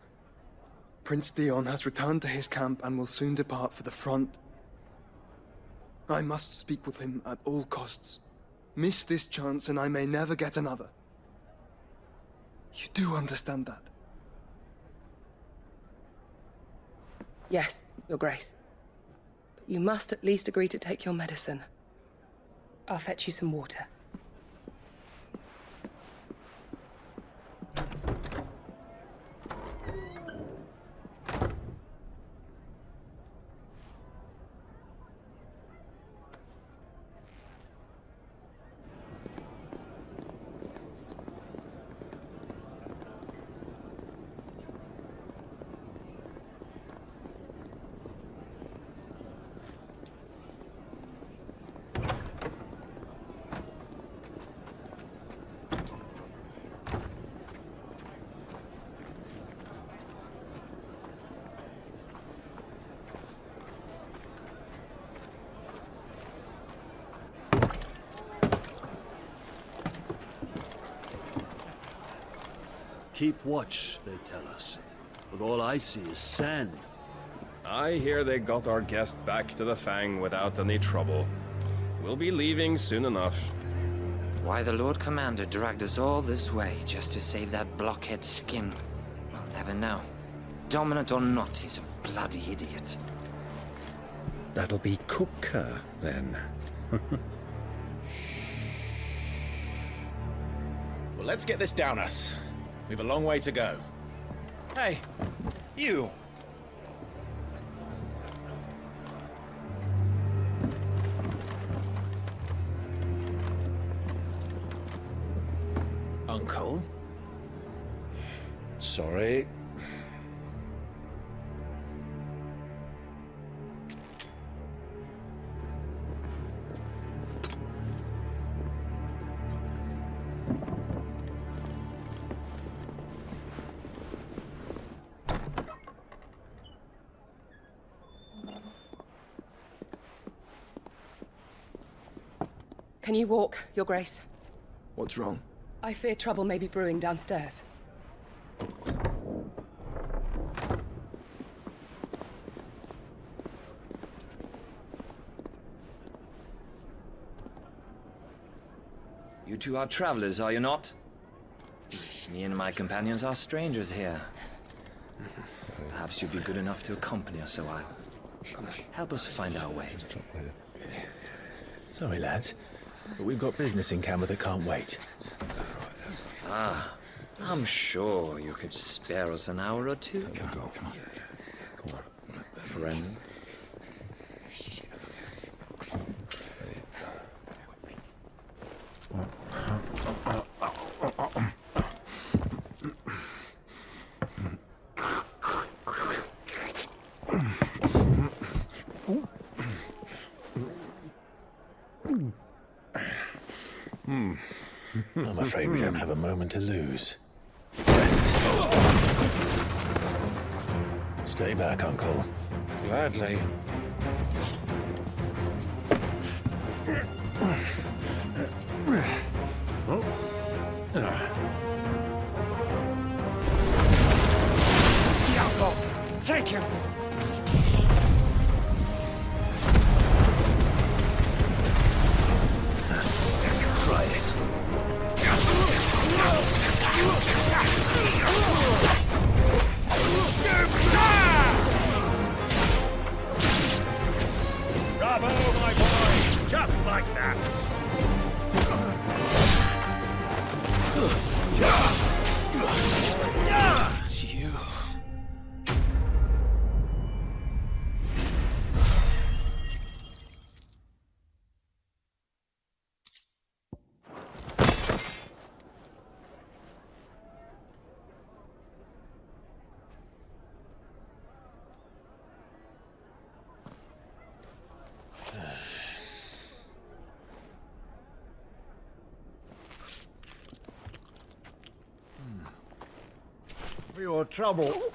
Prince Dion has returned to his camp and will soon depart for the front. I must speak with him at all costs. Miss this chance and I may never get another. You do understand that? Yes, Your Grace. But you must at least agree to take your medicine. I'll fetch you some water. Keep watch, they tell us. But all I see is sand. I hear they got our guest back to the Fang without any trouble. We'll be leaving soon enough. Why the Lord Commander dragged us all this way just to save that blockhead skin, I'll never know. Dominant or not, he's a bloody idiot. That'll be Cooker, then. Well, let's get this down us. We've a long way to go. Hey, you! Uncle? Sorry. Can you walk, Your Grace? What's wrong? I fear trouble may be brewing downstairs. You two are travelers, are you not? Me and my companions are strangers here. Perhaps you'd be good enough to accompany us a while. Help us find our way. Sorry, lads, but we've got business in camera that can't wait. Ah, I'm sure you could spare us an hour or two. Come on. Friend. I'm afraid we don't have a moment to lose. Stay back, Uncle. Gladly. Diablo! Take him! Try it. Bravo, my boy! Just like that! It's you. For your trouble.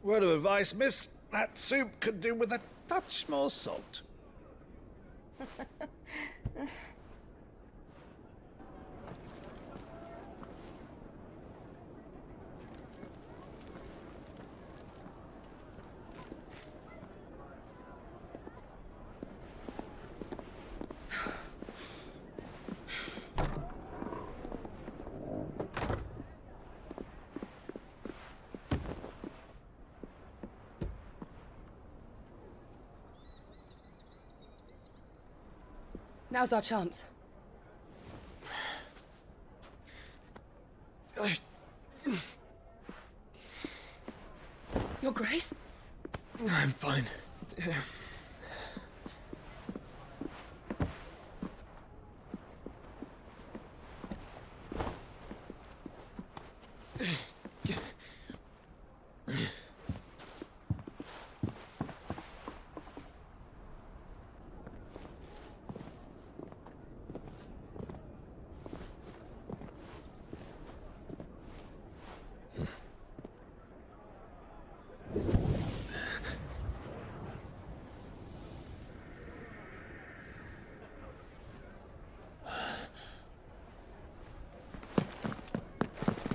Word of advice, miss. That soup could do with a touch more salt. Now's our chance. Your Grace? I'm fine.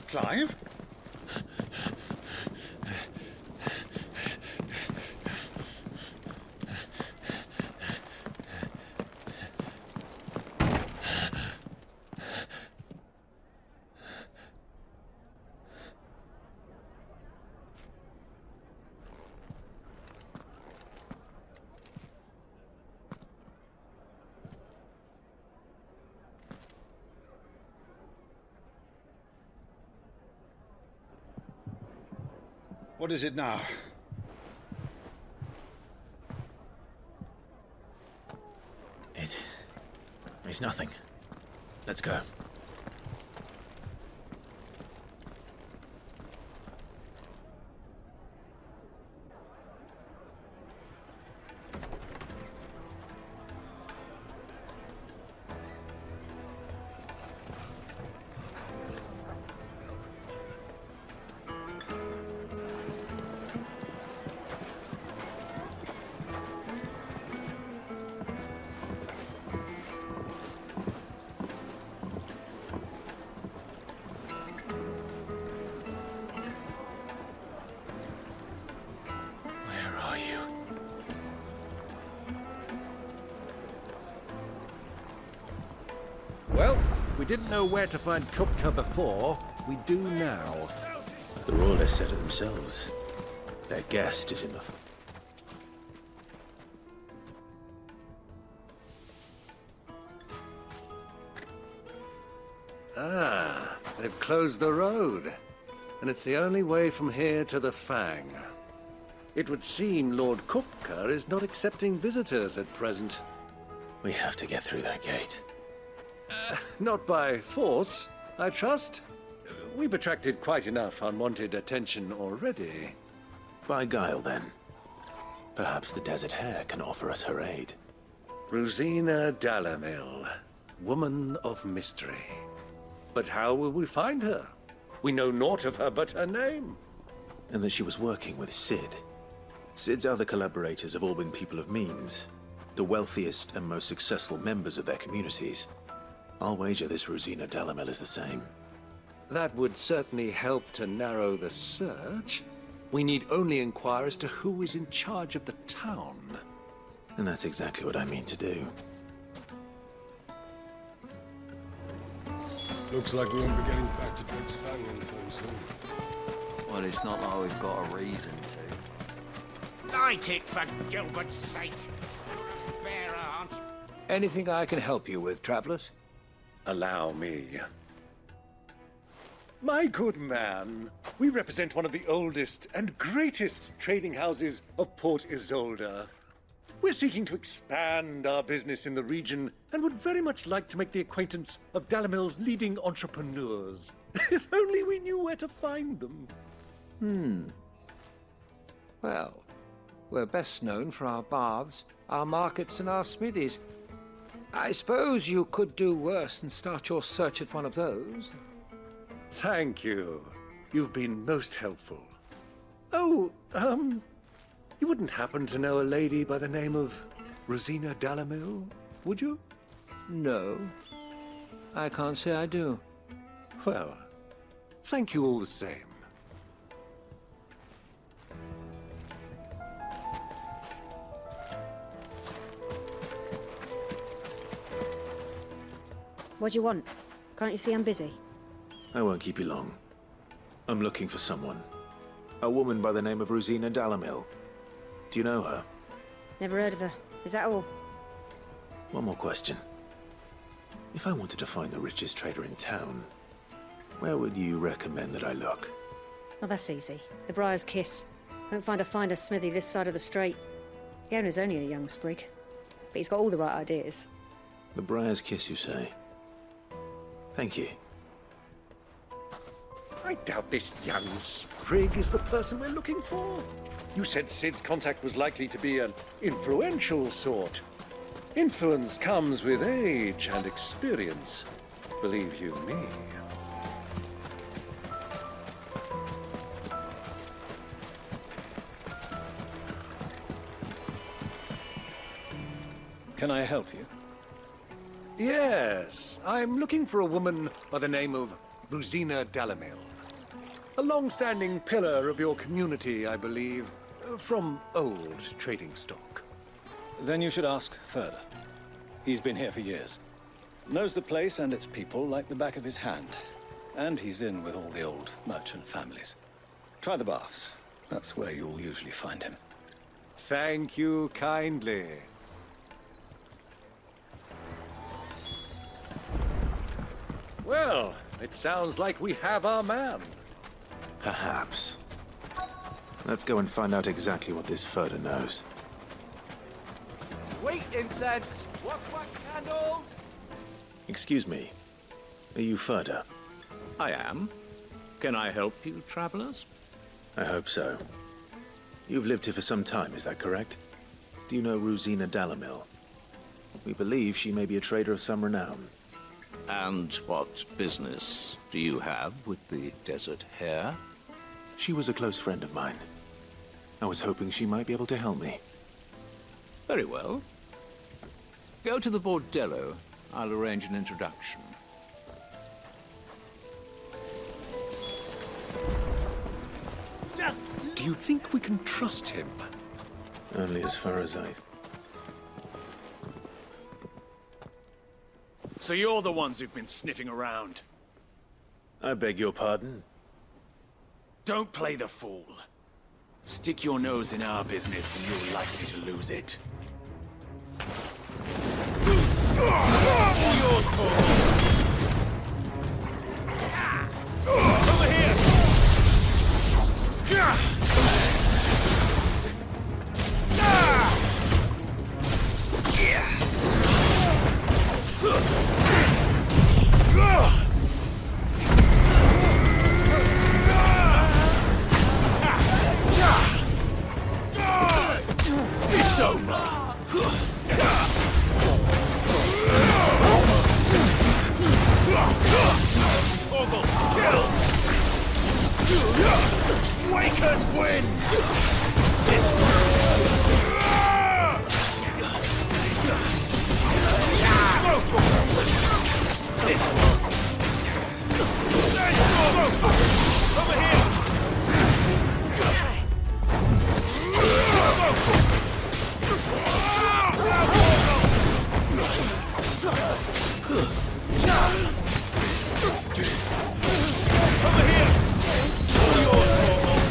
Clive? What is it now? It's nothing. Let's go. we didn't know where to find Kupka before, we do now. The royalists said it themselves. Their guest is in the... Ah, they've closed the road. And it's the only way from here to the Fang. It would seem Lord Kupka is not accepting visitors at present. We have to get through that gate. Not by force, I trust. We've attracted quite enough unwanted attention already. By guile, then. Perhaps the Desert Hare can offer us her aid. Rosina Dalamil, woman of mystery. But how will we find her? We know naught of her but her name. And that she was working with Sid. Sid's other collaborators have all been people of means, the wealthiest and most successful members of their communities. I'll wager this Rosina Dalamil is the same. That would certainly help to narrow the search. We need only inquire as to who is in charge of the town. And that's exactly what I mean to do. Looks like we won't be getting back to Drake's Fang anytime soon. Well, it's not like we've got a reason to. Light it, for Gilbert's sake. Bearer, aren't you? Anything I can help you with, travelers? Allow me. My good man, we represent one of the oldest and greatest trading houses of Port Isolde. We're seeking to expand our business in the region and would very much like to make the acquaintance of Dalamil's leading entrepreneurs. If only we knew where to find them. Well, we're best known for our baths, our markets, and our smithies. I suppose you could do worse than start your search at one of those. Thank you. You've been most helpful. Oh, you wouldn't happen to know a lady by the name of Rosina Dalamil, would you? No, I can't say I do. Well, thank you all the same. What do you want? Can't you see I'm busy? I won't keep you long. I'm looking for someone. A woman by the name of Rosina Dalamil. Do you know her? Never heard of her. Is that all? One more question. If I wanted to find the richest trader in town, where would you recommend that I look? Well, that's easy. The Briar's Kiss. Won't find a finer smithy this side of the strait. The owner's only a young sprig, but he's got all the right ideas. The Briar's Kiss, you say? Thank you. I doubt this young sprig is the person we're looking for. You said Sid's contact was likely to be an influential sort. Influence comes with age and experience, believe you me. Can I help you? Yes, I'm looking for a woman by the name of Rosina Dalamil. A long-standing pillar of your community, I believe, from old trading stock. Then you should ask further. He's been here for years. Knows the place and its people like the back of his hand. And he's in with all the old merchant families. Try the baths. That's where you'll usually find him. Thank you kindly. Well, it sounds like we have our man. Perhaps. Let's go and find out exactly what this Furder knows. Wheat incense! Wax candles! Excuse me. Are you Furder? I am. Can I help you, travelers? I hope so. You've lived here for some time, is that correct? Do you know Rosina Dalamil? We believe she may be a trader of some renown. And what business do you have with the Desert Hare? She was a close friend of mine. I was hoping she might be able to help me. Very well. Go to the bordello. I'll arrange an introduction. Do you think we can trust him? Only as far as I... So you're the ones who've been sniffing around. I beg your pardon? Don't play the fool. Stick your nose in our business and you're likely to lose it. All yours, Torvald. Over here! It's over! Torvald, kill! Wake and win! This This one! Over here! Over here! All yours, Torvald!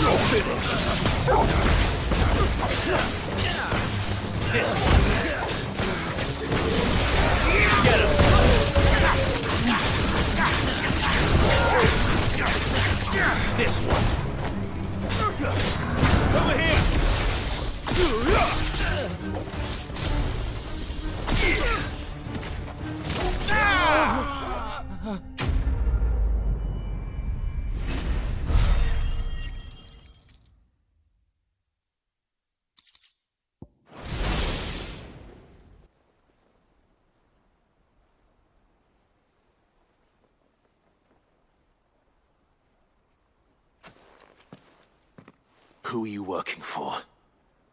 You're finished! This one! Get him! This one! Over here! Who are you working for?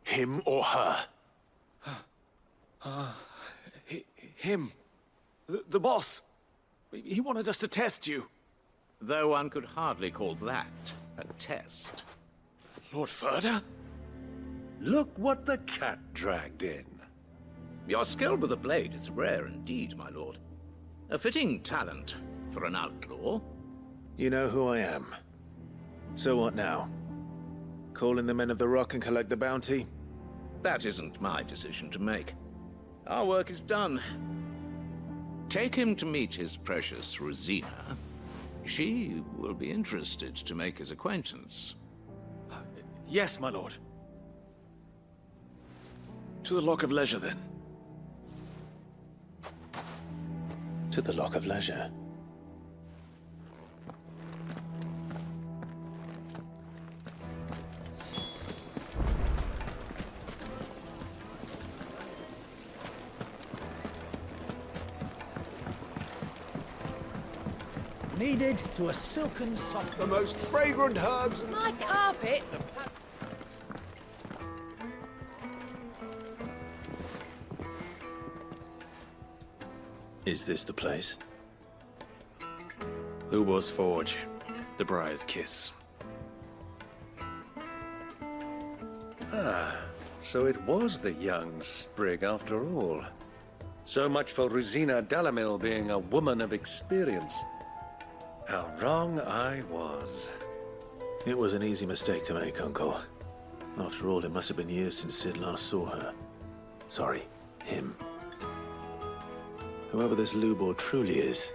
Him or her? Him. The boss. He wanted us to test you. Though one could hardly call that a test. Lord Ferda? Look what the cat dragged in. Your skill with the blade is rare indeed, my lord. A fitting talent for an outlaw. You know who I am. So what now? Call in the Men of the Rock and collect the bounty? That isn't my decision to make. Our work is done. Take him to meet his precious Rosina. She will be interested to make his acquaintance. Yes, my lord. To the Lock of Leisure, then. To the Lock of Leisure. Needed to a silken soft... The most fragrant herbs and... My carpets! Is this the place? Lubor's Forge. The Briar's Kiss. Ah, so it was the young sprig after all. So much for Rosina Dalamil being a woman of experience. How wrong I was. It was an easy mistake to make, Uncle. After all, it must have been years since Sid last saw her. Sorry, him. Whoever this Lubor truly is,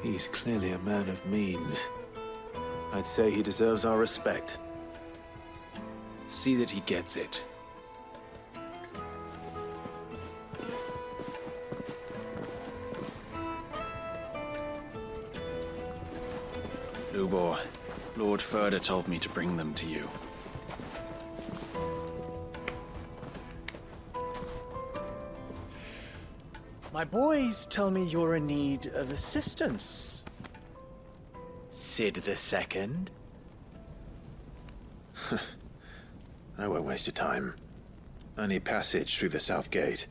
he's clearly a man of means. I'd say he deserves our respect. See that he gets it. Lubor, Lord Ferda told me to bring them to you. My boys tell me you're in need of assistance. Sid the Second? I won't waste your time. I need passage through the south gate.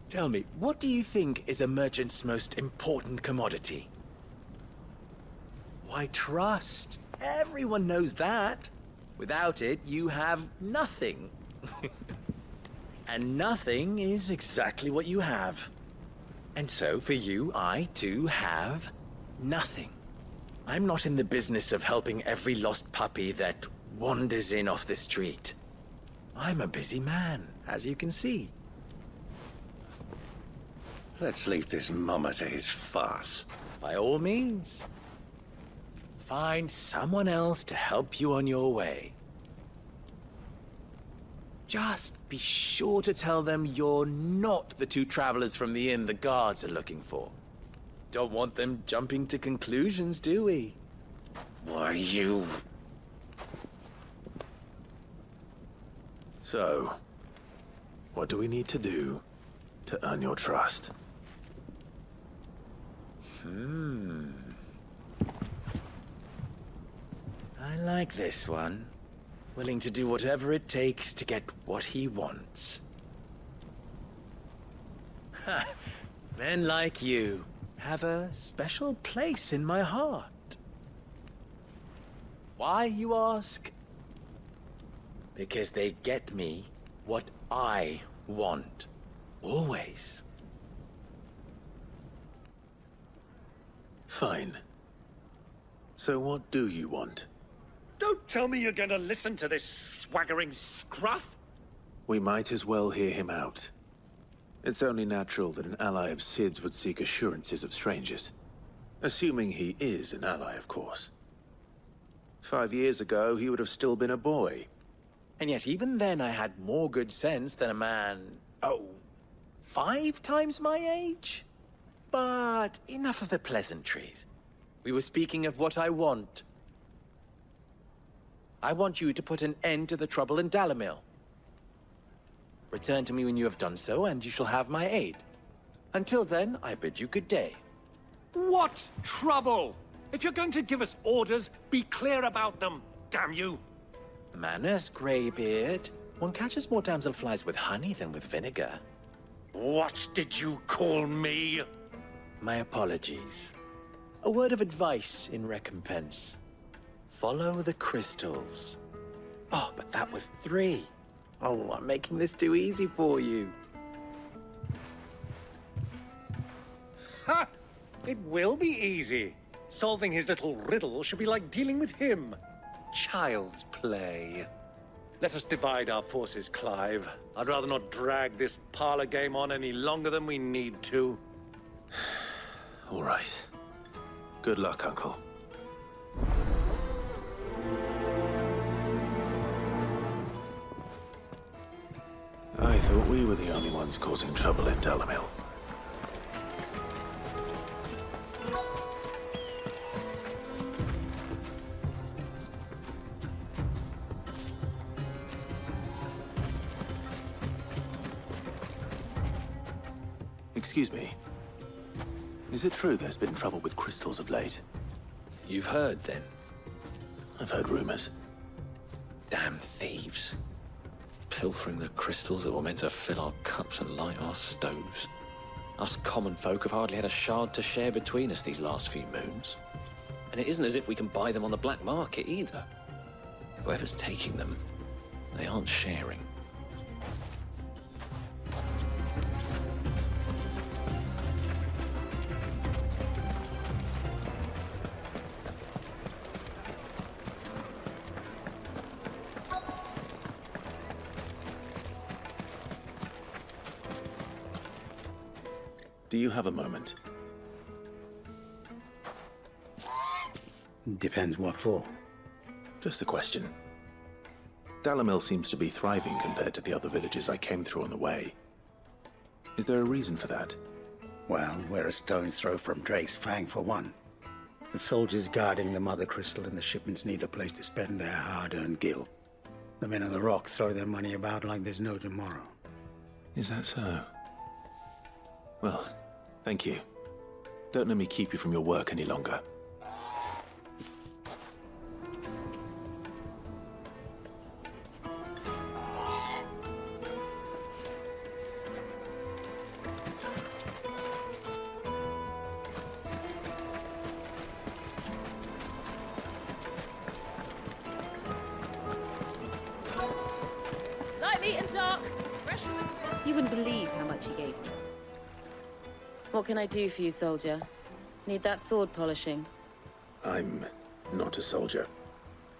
Tell me, what do you think is a merchant's most important commodity? Why, trust. Everyone knows that. Without it, you have nothing. And nothing is exactly what you have. And so, for you, I, too, have nothing. I'm not in the business of helping every lost puppy that wanders in off the street. I'm a busy man, as you can see. Let's leave this mummer to his farce. By all means. Find someone else to help you on your way. Just be sure to tell them you're not the two travelers from the inn the guards are looking for. Don't want them jumping to conclusions, do we? Why, you... So, what do we need to do to earn your trust? I like this one. Willing to do whatever it takes to get what he wants. Ha! Men like you have a special place in my heart. Why, you ask? Because they get me what I want. Always. Fine. So what do you want? Don't tell me you're going to listen to this swaggering scruff! We might as well hear him out. It's only natural that an ally of Sid's would seek assurances of strangers. Assuming he is an ally, of course. 5 years ago, he would have still been a boy. And yet even then I had more good sense than a man, 5 times my age? But enough of the pleasantries. We were speaking of what I want. I want you to put an end to the trouble in Dalamil. Return to me when you have done so, and you shall have my aid. Until then, I bid you good day. What trouble? If you're going to give us orders, be clear about them, damn you! Manners, Greybeard. One catches more damselflies with honey than with vinegar. What did you call me? My apologies. A word of advice in recompense. Follow the crystals. Oh, but that was 3. Oh, I'm making this too easy for you. Ha! It will be easy. Solving his little riddle should be like dealing with him. Child's play. Let us divide our forces, Clive. I'd rather not drag this parlor game on any longer than we need to. All right. Good luck, Uncle. I thought we were the only ones causing trouble in Dalamil. Excuse me. Is it true there's been trouble with crystals of late? You've heard, then? I've heard rumors. Damn thieves. Pilfering the crystals that were meant to fill our cups and light our stoves. Us common folk have hardly had a shard to share between us these last few moons. And it isn't as if we can buy them on the black market either. Whoever's taking them, they aren't sharing. Do you have a moment? Depends what for. Just a question. Dalamil seems to be thriving compared to the other villages I came through on the way. Is there a reason for that? Well, we're a stone's throw from Drake's Fang, for one. The soldiers guarding the Mother Crystal and the shipments need a place to spend their hard-earned gil. The men of the Rock throw their money about like there's no tomorrow. Is that so? Well, thank you. Don't let me keep you from your work any longer. You wouldn't believe how much he gave me. What can I do for you, soldier? Need that sword polishing? I'm not a soldier.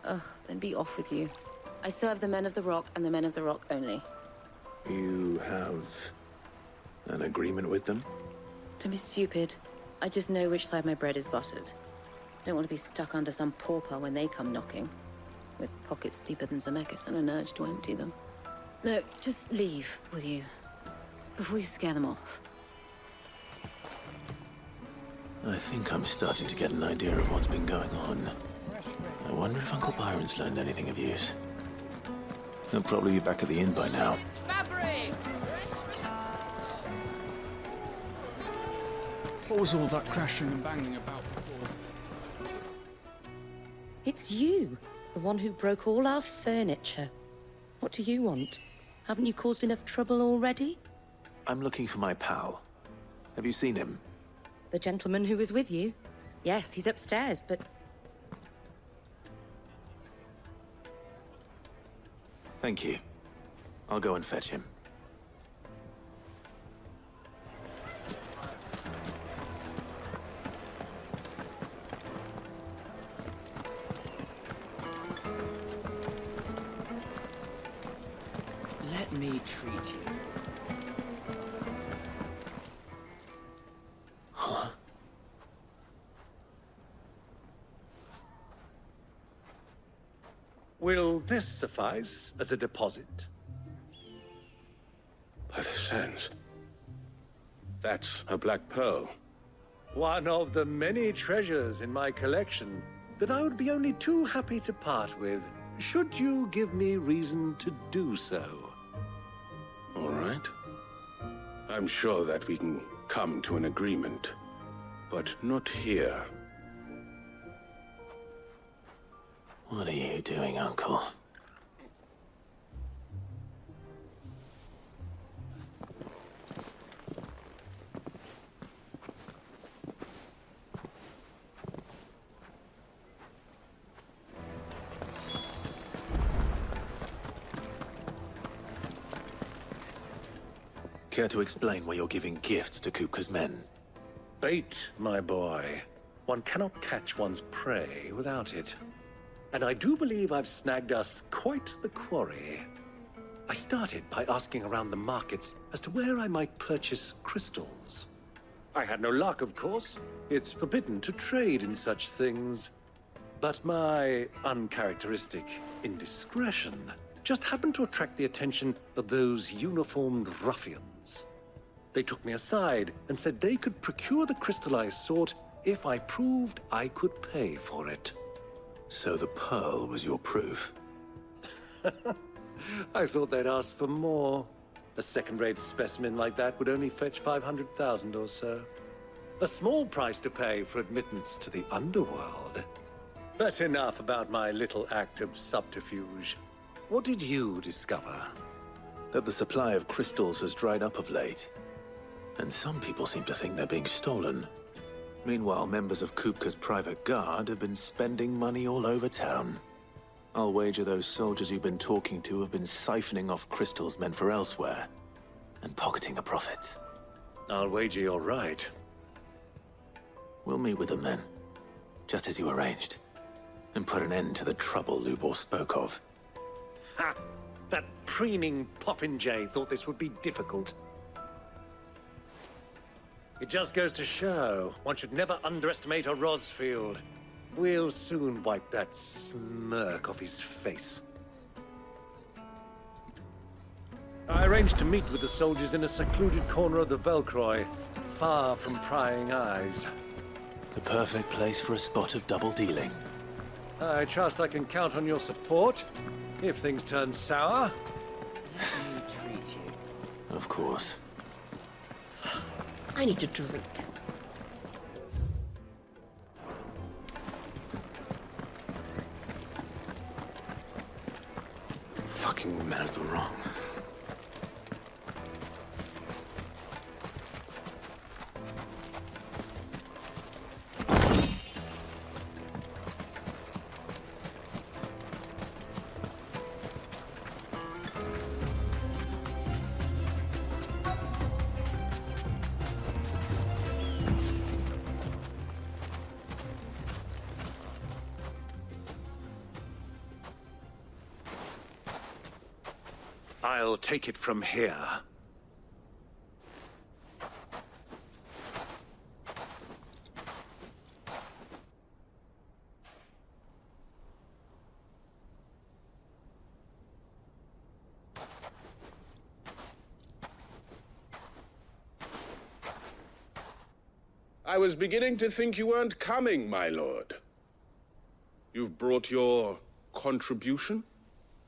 Ugh, then be off with you. I serve the men of the Rock and the men of the Rock only. You have an agreement with them? Don't be stupid. I just know which side my bread is buttered. Don't want to be stuck under some pauper when they come knocking. With pockets deeper than Zemeckis and an urge to empty them. No, just leave, will you? Before you scare them off. I think I'm starting to get an idea of what's been going on. I wonder if Uncle Byron's learned anything of use. He'll probably be back at the inn by now. What was all that crashing and banging about before? It's you, the one who broke all our furniture. What do you want? Haven't you caused enough trouble already? I'm looking for my pal. Have you seen him? The gentleman who was with you? Yes, he's upstairs, but... Thank you. I'll go and fetch him. Let me treat you. Huh? Will this suffice as a deposit? By the sands. That's a black pearl. One of the many treasures in my collection that I would be only too happy to part with, should you give me reason to do so. All right. I'm sure that we can come to an agreement, but not here. What are you doing, Uncle? Care to explain why you're giving gifts to Kupka's men? Bait, my boy. One cannot catch one's prey without it. And I do believe I've snagged us quite the quarry. I started by asking around the markets as to where I might purchase crystals. I had no luck, of course. It's forbidden to trade in such things. But my uncharacteristic indiscretion just happened to attract the attention of those uniformed ruffians. They took me aside and said they could procure the crystal I sought if I proved I could pay for it. So the pearl was your proof? I thought they'd asked for more. A second-rate specimen like that would only fetch 500,000 or so. A small price to pay for admittance to the underworld. But enough about my little act of subterfuge. What did you discover? That the supply of crystals has dried up of late. And some people seem to think they're being stolen. Meanwhile, members of Kupka's private guard have been spending money all over town. I'll wager those soldiers you've been talking to have been siphoning off crystals meant for elsewhere, and pocketing the profits. I'll wager you're right. We'll meet with them then, just as you arranged, and put an end to the trouble Lubor spoke of. Ha! That preening popinjay thought this would be difficult. It just goes to show, one should never underestimate a Rosfield. We'll soon wipe that smirk off his face. I arranged to meet with the soldiers in a secluded corner of the Velcroy, far from prying eyes. The perfect place for a spot of double dealing. I trust I can count on your support, if things turn sour. Let me treat you. Of course. I need a drink. Fucking men of the wrong. I'll take it from here. I was beginning to think you weren't coming, my lord. You've brought your contribution?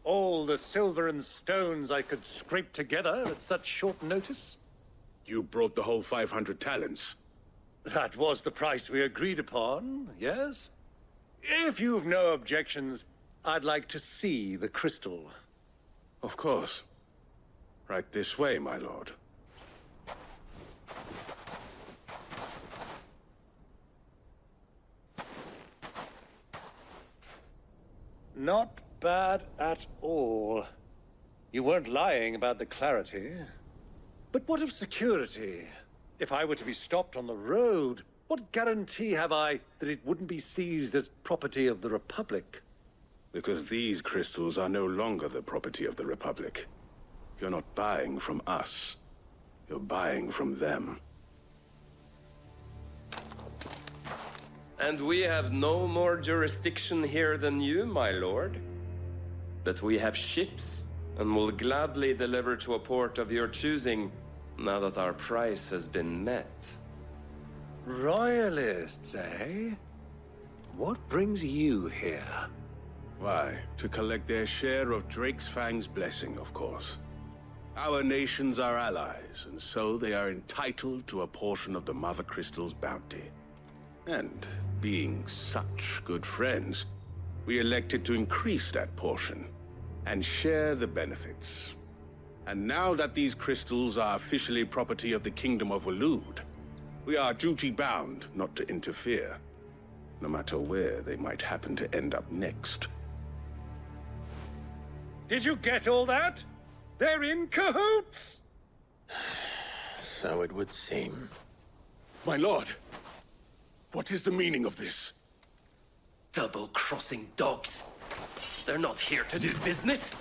All the silver and stones I could scrape together at such short notice? You brought the whole 500 talents. That was the price we agreed upon, yes? If you've no objections, I'd like to see the crystal. Of course. Right this way, my lord. Not bad at all. You weren't lying about the clarity. But what of security? If I were to be stopped on the road, what guarantee have I that it wouldn't be seized as property of the Republic? Because these crystals are no longer the property of the Republic. You're not buying from us. You're buying from them. And we have no more jurisdiction here than you, my lord. But we have ships, and will gladly deliver to a port of your choosing, now that our price has been met. Royalists, eh? What brings you here? Why, to collect their share of Drake's Fang's blessing, of course. Our nations are allies, and so they are entitled to a portion of the Mother Crystal's bounty. And being such good friends, we elected to increase that portion and share the benefits. And now that these crystals are officially property of the Kingdom of Waloed, we are duty-bound not to interfere, no matter where they might happen to end up next. Did you get all that? They're in cahoots! So it would seem. My lord, what is the meaning of this? Double-crossing dogs. They're not here to do business.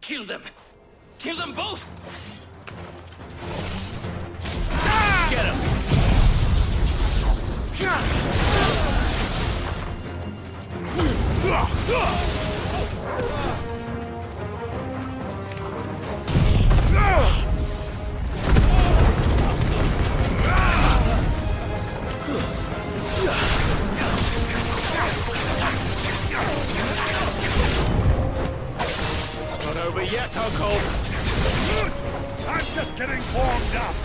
Kill them. Kill them both! Get him! It's not over yet, Uncle. Good! I'm just getting warmed up.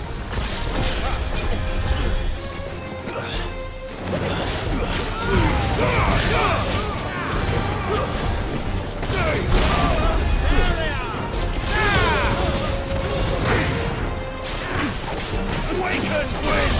Awaken, Wind!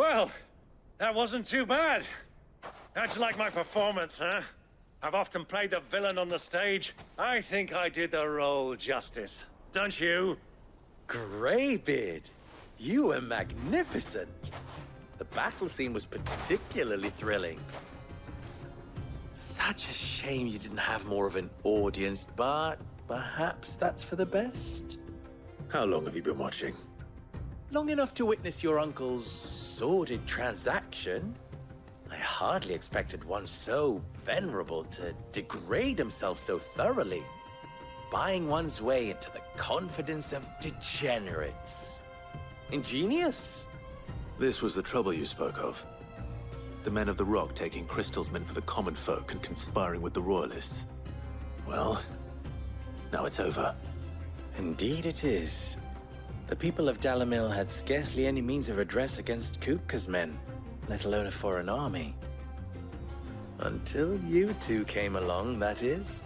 Well, that wasn't too bad. How'd you like my performance, huh? I've often played the villain on the stage. I think I did the role justice. Don't you? Greybeard, you were magnificent. The battle scene was particularly thrilling. Such a shame you didn't have more of an audience, but perhaps that's for the best. How long have you been watching? Long enough to witness your uncle's sordid transaction. I hardly expected one so venerable to degrade himself so thoroughly, buying one's way into the confidence of degenerates. Ingenious. This was the trouble you spoke of. The men of the Rock taking Crystal's men for the common folk and conspiring with the Royalists. Well, now it's over. Indeed it is. The people of Dalamil had scarcely any means of redress against Kupka's men, let alone a foreign army. Until you two came along, that is.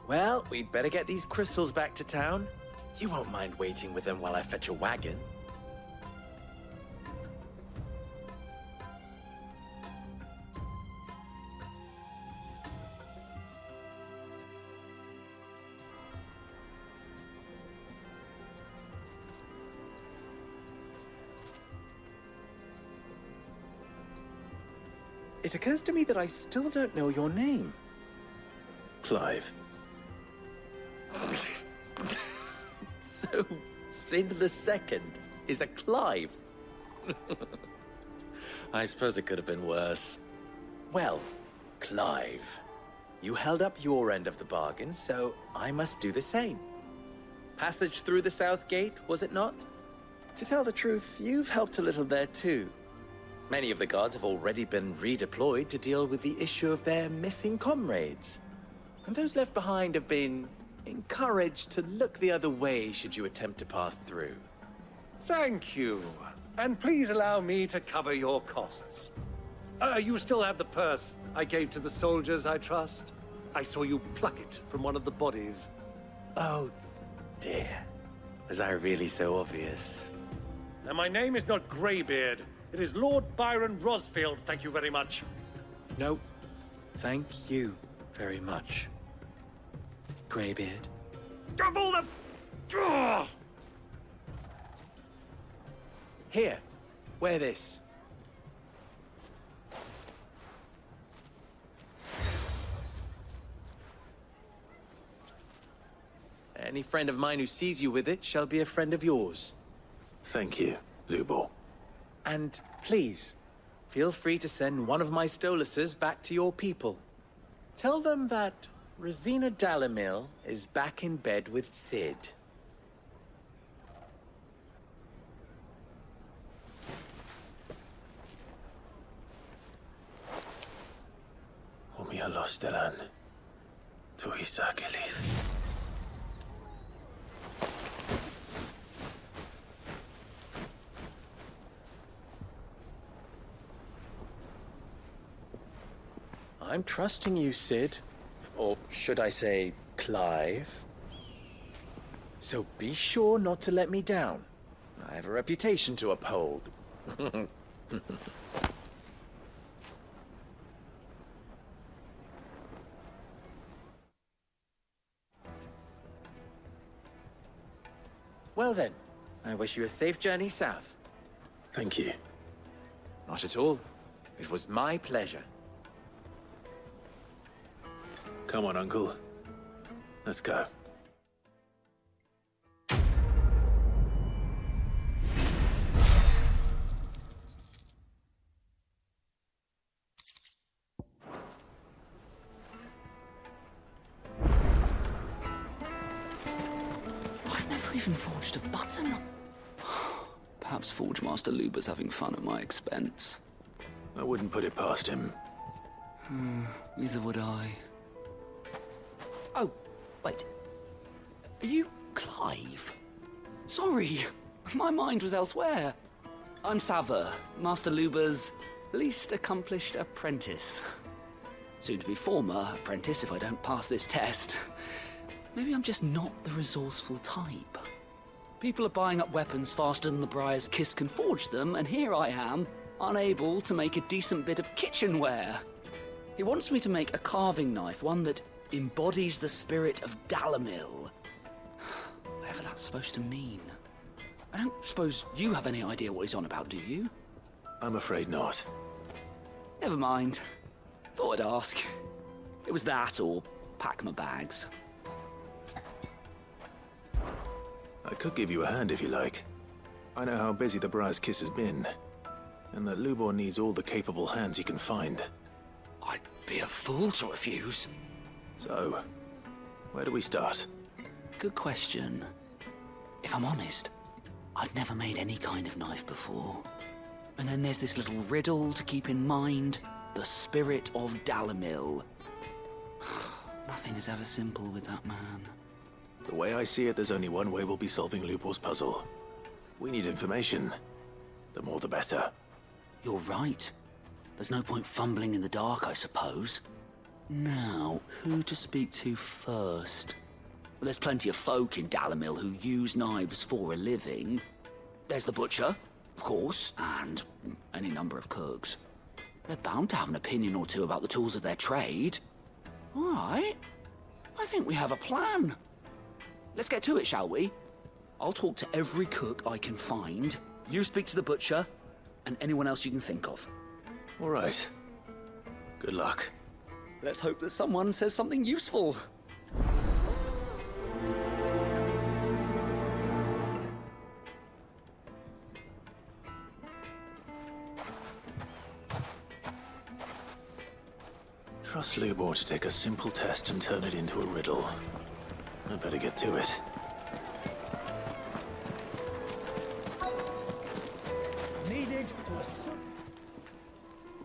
Well, we'd better get these crystals back to town. You won't mind waiting with them while I fetch a wagon. It occurs to me that I still don't know your name. Clive. So, Sid the Second is a Clive. I suppose it could have been worse. Well, Clive, you held up your end of the bargain, so I must do the same. Passage through the South Gate, was it not? To tell the truth, you've helped a little there too. Many of the guards have already been redeployed to deal with the issue of their missing comrades. And those left behind have been encouraged to look the other way should you attempt to pass through. Thank you. And please allow me to cover your costs. You still have the purse I gave to the soldiers, I trust? I saw you pluck it from one of the bodies. Oh, dear. Was I really so obvious? Now, my name is not Greybeard. It is Lord Byron Rosfield, thank you very much. No, thank you very much, Greybeard. Double the... Ugh! Here, wear this. Any friend of mine who sees you with it shall be a friend of yours. Thank you, Lubor. And please, feel free to send one of my Stoluses back to your people. Tell them that Rosina Dalamil is back in bed with Sid. Omia Lostelan. Tuisa Achilles. I'm trusting you, Sid. Or should I say, Clive. So be sure not to let me down. I have a reputation to uphold. Well then, I wish you a safe journey south. Thank you. Not at all. It was my pleasure. Come on, Uncle. Let's go. I've never even forged a button. Perhaps Forge Master Luber's having fun at my expense. I wouldn't put it past him. Neither would I. Oh, wait. Are you Clive? Sorry, my mind was elsewhere. I'm Sava, Master Luber's least accomplished apprentice. Soon to be former apprentice if I don't pass this test. Maybe I'm just not the resourceful type. People are buying up weapons faster than the Briar's Kiss can forge them, and here I am, unable to make a decent bit of kitchenware. He wants me to make a carving knife, one that embodies the spirit of Dalamil. Whatever that's supposed to mean. I don't suppose you have any idea what he's on about, do you? I'm afraid not. Never mind. Thought I'd ask. It was that or pack my bags. I could give you a hand if you like. I know how busy the Briar's Kiss has been, and that Lubor needs all the capable hands he can find. I'd be a fool to refuse. So, where do we start? Good question. If I'm honest, I've never made any kind of knife before. And then there's this little riddle to keep in mind. The spirit of Dalamil. Nothing is ever simple with that man. The way I see it, there's only one way we'll be solving Lubor's puzzle. We need information. The more the better. You're right. There's no point fumbling in the dark, I suppose. Now, who to speak to first? Well, there's plenty of folk in Dalamil who use knives for a living. There's the butcher, of course, and any number of cooks. They're bound to have an opinion or two about the tools of their trade. All right. I think we have a plan. Let's get to it, shall we? I'll talk to every cook I can find. You speak to the butcher, and anyone else you can think of. All right. Good luck. Let's hope that someone says something useful. Trust Lubor to take a simple test and turn it into a riddle. I'd better get to it. Needed to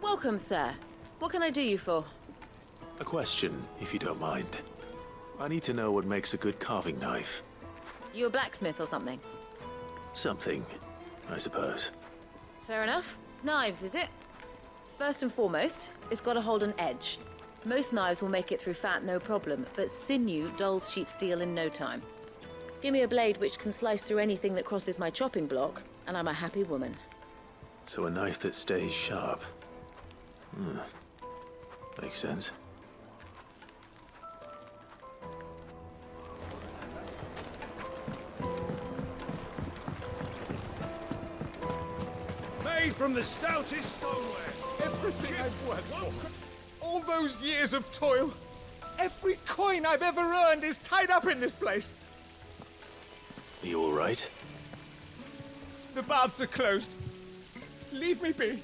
Welcome, sir. What can I do you for? A question, if you don't mind. I need to know what makes a good carving knife. You a blacksmith or something? Something, I suppose. Fair enough. Knives, is it? First and foremost, it's got to hold an edge. Most knives will make it through fat, no problem, but sinew dulls cheap steel in no time. Give me a blade which can slice through anything that crosses my chopping block, and I'm a happy woman. So a knife that stays sharp. Makes sense. Made from the stoutest stoneware. Everything I've worked for. All those years of toil. Every coin I've ever earned is tied up in this place. Are you all right? The baths are closed. Leave me be.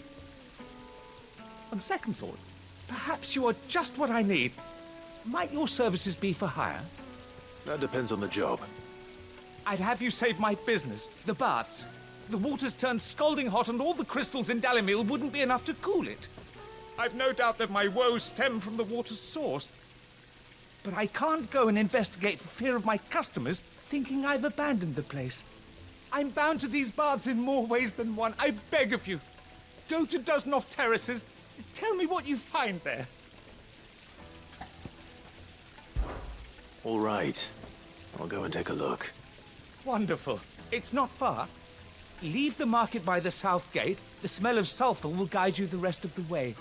On second thought, perhaps you are just what I need. Might your services be for hire? That depends on the job. I'd have you save my business, the baths. The water's turned scalding hot and all the crystals in Dalamil wouldn't be enough to cool it. I've no doubt that my woes stem from the water's source. But I can't go and investigate for fear of my customers thinking I've abandoned the place. I'm bound to these baths in more ways than one. I beg of you. Go to Dusnoff Terraces. Tell me what you find there. All right. I'll go and take a look. Wonderful. It's not far. Leave the market by the south gate. The smell of sulfur will guide you the rest of the way.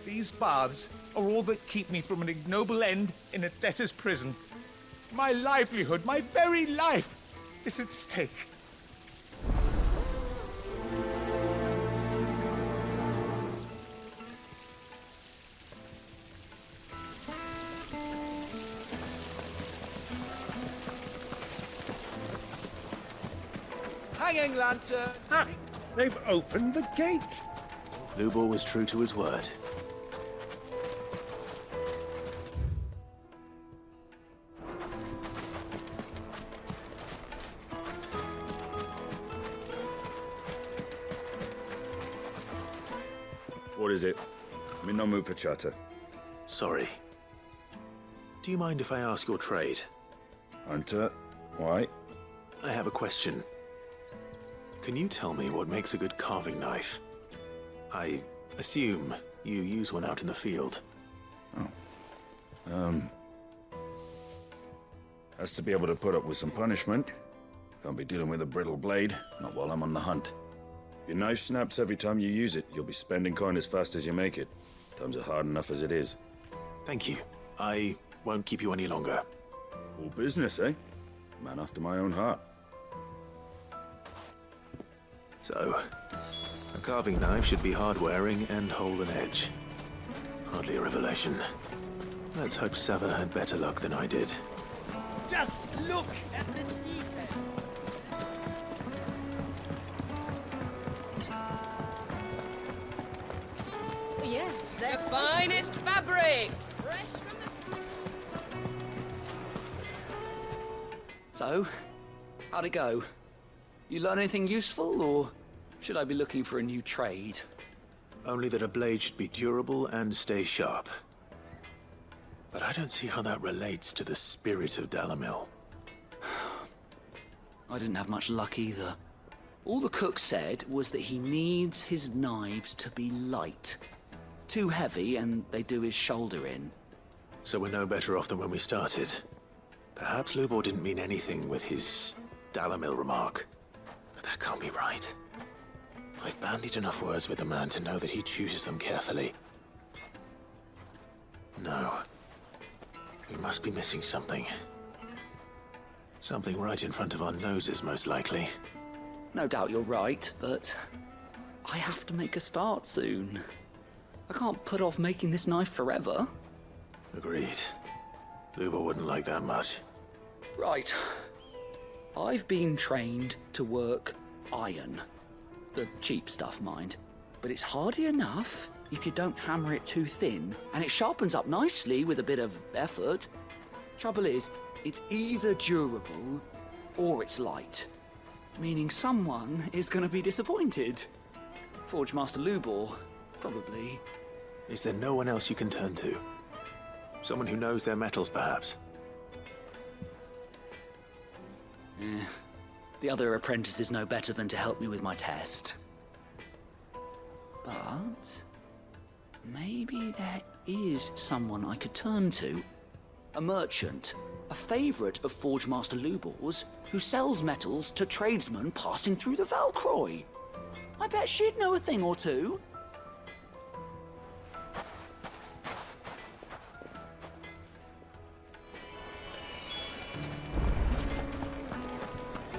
These baths are all that keep me from an ignoble end in a debtor's prison. My livelihood, my very life, is at stake. Hanging lantern! Ah, they've opened the gate! Lubor was true to his word. What is it? I'm in no mood for chatter. Sorry. Do you mind if I ask your trade? Hunter, why? I have a question. Can you tell me what makes a good carving knife? I assume you use one out in the field. Oh, Has to be able to put up with some punishment. Can't be dealing with a brittle blade, not while I'm on the hunt. If your knife snaps every time you use it, you'll be spending coin as fast as you make it. Times are hard enough as it is. Thank you. I won't keep you any longer. All business, eh? Man after my own heart. So, a carving knife should be hard-wearing and hold an edge. Hardly a revelation. Let's hope Sever had better luck than I did. Just look at the detail. Yes, the finest fabrics, fresh from the... So, how'd it go? You learn anything useful, or should I be looking for a new trade? Only that a blade should be durable and stay sharp. But I don't see how that relates to the spirit of Dalamil. I didn't have much luck either. All the cook said was that he needs his knives to be light. Too heavy and they do his shoulder in. So we're no better off than when we started. Perhaps Lubor didn't mean anything with his Dalamil remark. But that can't be right. I've bandied enough words with the man to know that he chooses them carefully. No. We must be missing something. Something right in front of our noses, most likely. No doubt you're right, but I have to make a start soon. I can't put off making this knife forever. Agreed. Lubor wouldn't like that much. Right. I've been trained to work iron. The cheap stuff, mind. But it's hardy enough if you don't hammer it too thin, and it sharpens up nicely with a bit of effort. Trouble is, it's either durable or it's light. Meaning someone is going to be disappointed. Forge Master Lubor, probably. Is there no one else you can turn to? Someone who knows their metals, perhaps? The other apprentices know better than to help me with my test. But maybe there is someone I could turn to. A merchant, a favourite of Forge Master Lubor's, who sells metals to tradesmen passing through the Valcroy. I bet she'd know a thing or two.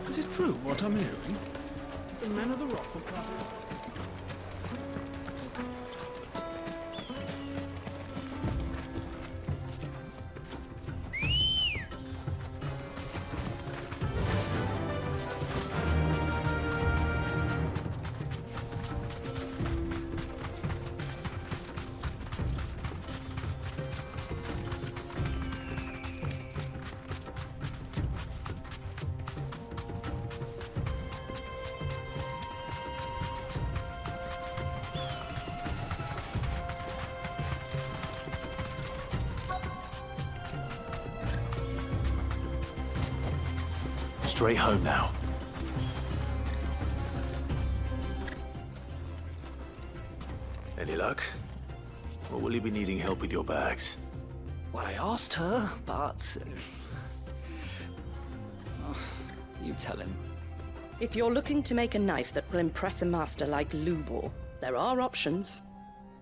Is it true what I'm hearing? The men of the rock will come. Straight home now. Any luck? Or will you be needing help with your bags? Well, I asked her, but... you tell him. If you're looking to make a knife that will impress a master like Lubor, there are options.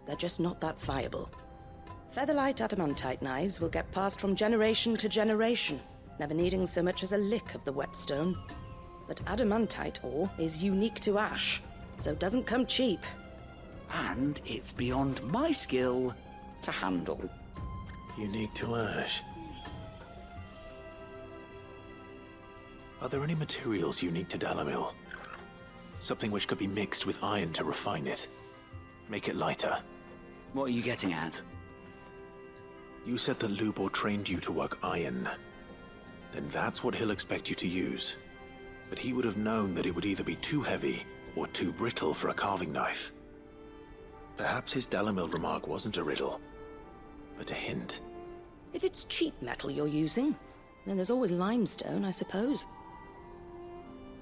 They're just not that viable. Featherlight adamantite knives will get passed from generation to generation, never needing so much as a lick of the whetstone. But adamantite ore is unique to ash, so it doesn't come cheap. And it's beyond my skill to handle. Unique to ash. Are there any materials unique to Dalamil? Something which could be mixed with iron to refine it. Make it lighter. What are you getting at? You said that Lubor trained you to work iron. Then that's what he'll expect you to use. But he would have known that it would either be too heavy or too brittle for a carving knife. Perhaps his Dalamil remark wasn't a riddle, but a hint. If it's cheap metal you're using, then there's always limestone, I suppose.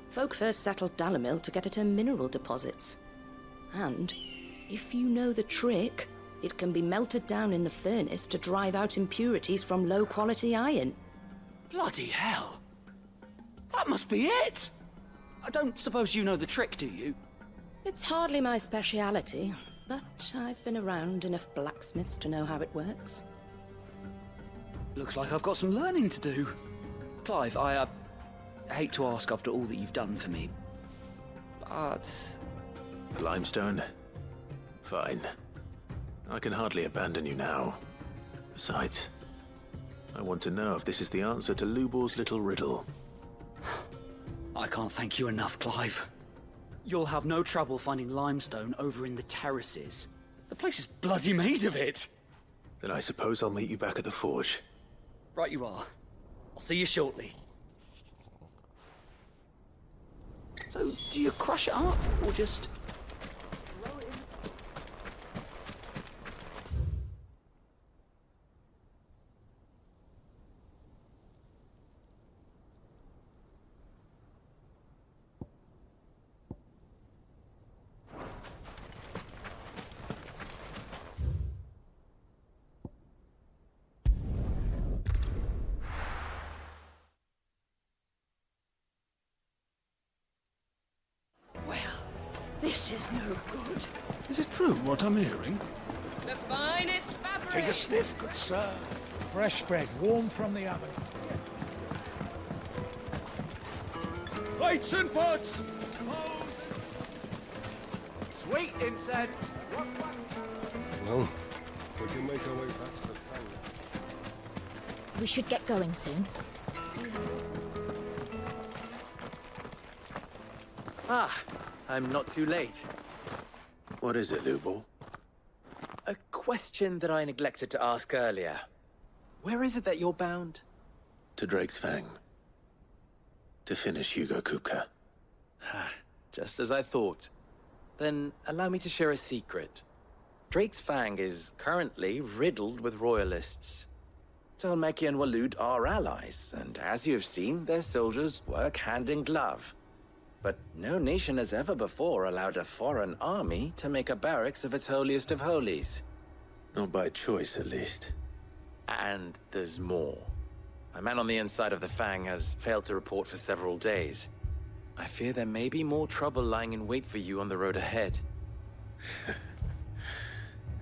Folk first settled Dalamil to get at her mineral deposits. And if you know the trick, It can be melted down in the furnace to drive out impurities from low-quality iron. Bloody hell! That must be it! I don't suppose you know the trick, do you? It's hardly my speciality, but I've been around enough blacksmiths to know how it works. Looks like I've got some learning to do. Clive, I hate to ask after all that you've done for me, but... Limestone? Fine. I can hardly abandon you now. Besides, I want to know if this is the answer to Lubor's little riddle. I can't thank you enough, Clive. You'll have no trouble finding limestone over in the terraces. The place is bloody made of it. Then I suppose I'll meet you back at the forge. Right you are. I'll see you shortly. So, do you crush it up, or just... throw it in? This is no good. Is it true what I'm hearing? The finest fabric. Take a sniff, good sir. Fresh bread, warm from the oven. Plates and pots! Sweet incense. Well, we can make our way back to the Fang. We should get going soon. Ah, I'm not too late. What is it, Lubor? A question that I neglected to ask earlier. Where is it that you're bound? To Drake's Fang. To finish Hugo Kupka. Just as I thought. Then allow me to share a secret. Drake's Fang is currently riddled with royalists. Talmeki and Waloed are allies, and as you have seen, their soldiers work hand in glove. But no nation has ever before allowed a foreign army to make a barracks of its holiest of holies. Not by choice, at least. And there's more. My man on the inside of the Fang has failed to report for several days. I fear there may be more trouble lying in wait for you on the road ahead.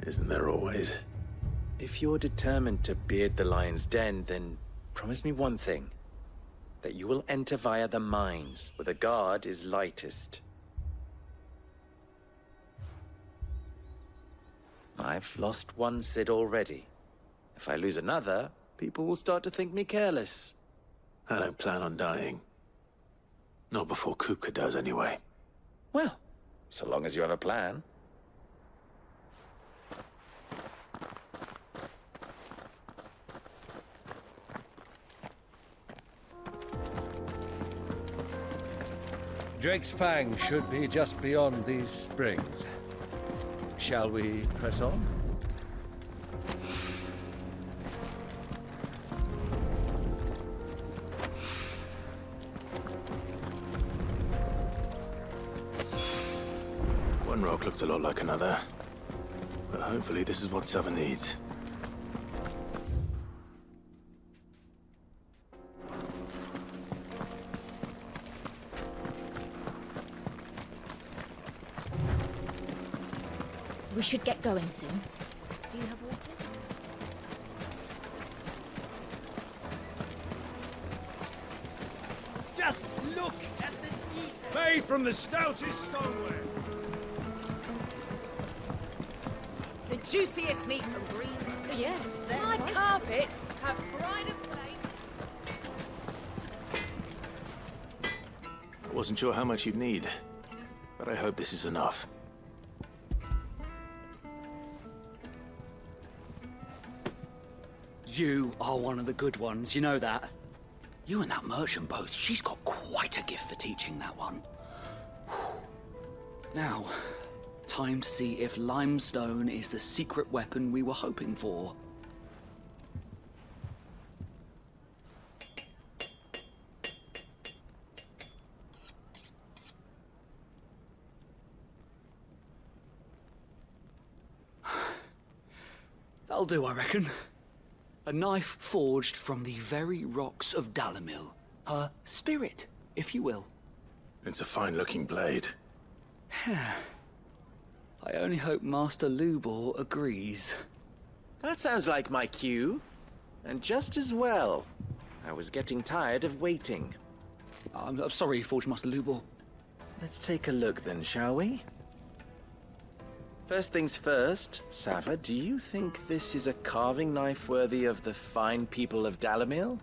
Isn't there always? If you're determined to beard the lion's den, then promise me one thing. That you will enter via the mines, where the guard is lightest. I've lost one Cid already. If I lose another, people will start to think me careless. I don't plan on dying. Not before Kupka does, anyway. Well, so long as you have a plan. Drake's Fang should be just beyond these springs. Shall we press on? One rock looks a lot like another. But hopefully this is what Southern needs. We should get going soon. Do you have water? Just look at the detail. Made from the stoutest stoneware. The juiciest meat from green. Yes, they're My quite- carpets have pride of place. I wasn't sure how much you'd need, but I hope this is enough. You are one of the good ones, you know that? You and that merchant both, she's got quite a gift for teaching that one. Now, time to see if limestone is the secret weapon we were hoping for. That'll do, I reckon. A knife forged from the very rocks of Dalamil. Her spirit, if you will. It's a fine-looking blade. I only hope Master Lubor agrees. That sounds like my cue. And just as well. I was getting tired of waiting. I'm sorry, Forge Master Lubor. Let's take a look then, shall we? First things first, Sava, do you think this is a carving knife worthy of the fine people of Dalamil?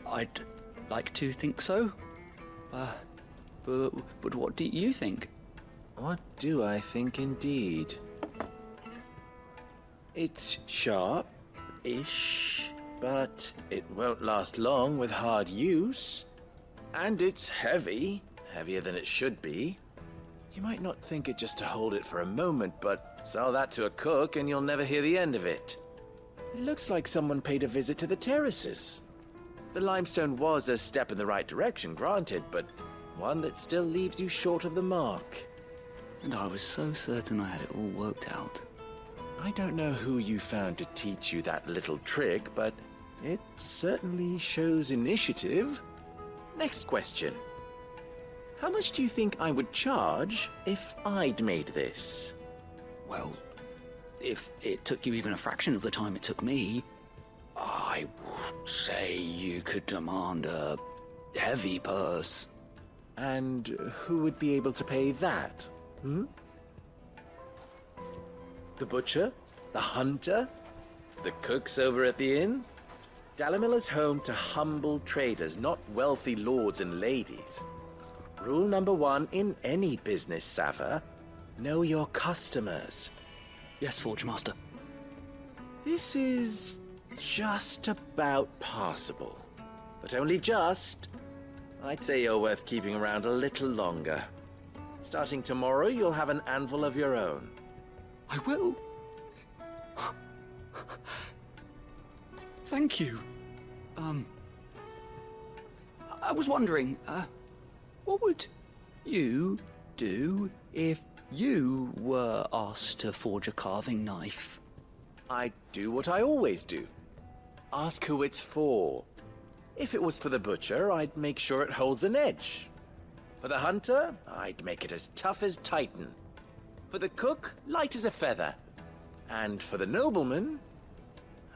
I'd like to think so. But what do you think? What do I think indeed? It's sharp-ish, but it won't last long with hard use. And it's heavy, heavier than it should be. You might not think it just to hold it for a moment, but sell that to a cook and you'll never hear the end of it. It looks like someone paid a visit to the terraces. The limestone was a step in the right direction, granted, but one that still leaves you short of the mark. And I was so certain I had it all worked out. I don't know who you found to teach you that little trick, but it certainly shows initiative. Next question. How much do you think I would charge if I'd made this? Well, if it took you even a fraction of the time it took me, I would say you could demand a heavy purse. And who would be able to pay that? The butcher? The hunter? The cooks over at the inn? Dalamil is home to humble traders, not wealthy lords and ladies. Rule number 1 in any business, Sava. Know your customers. Yes, Forge Master. This is just about passable. But only just. I'd say you're worth keeping around a little longer. Starting tomorrow, you'll have an anvil of your own. I will. Thank you. I was wondering, what would you do if you were asked to forge a carving knife? I'd do what I always do. Ask who it's for. If it was for the butcher, I'd make sure it holds an edge. For the hunter, I'd make it as tough as Titan. For the cook, light as a feather. And for the nobleman,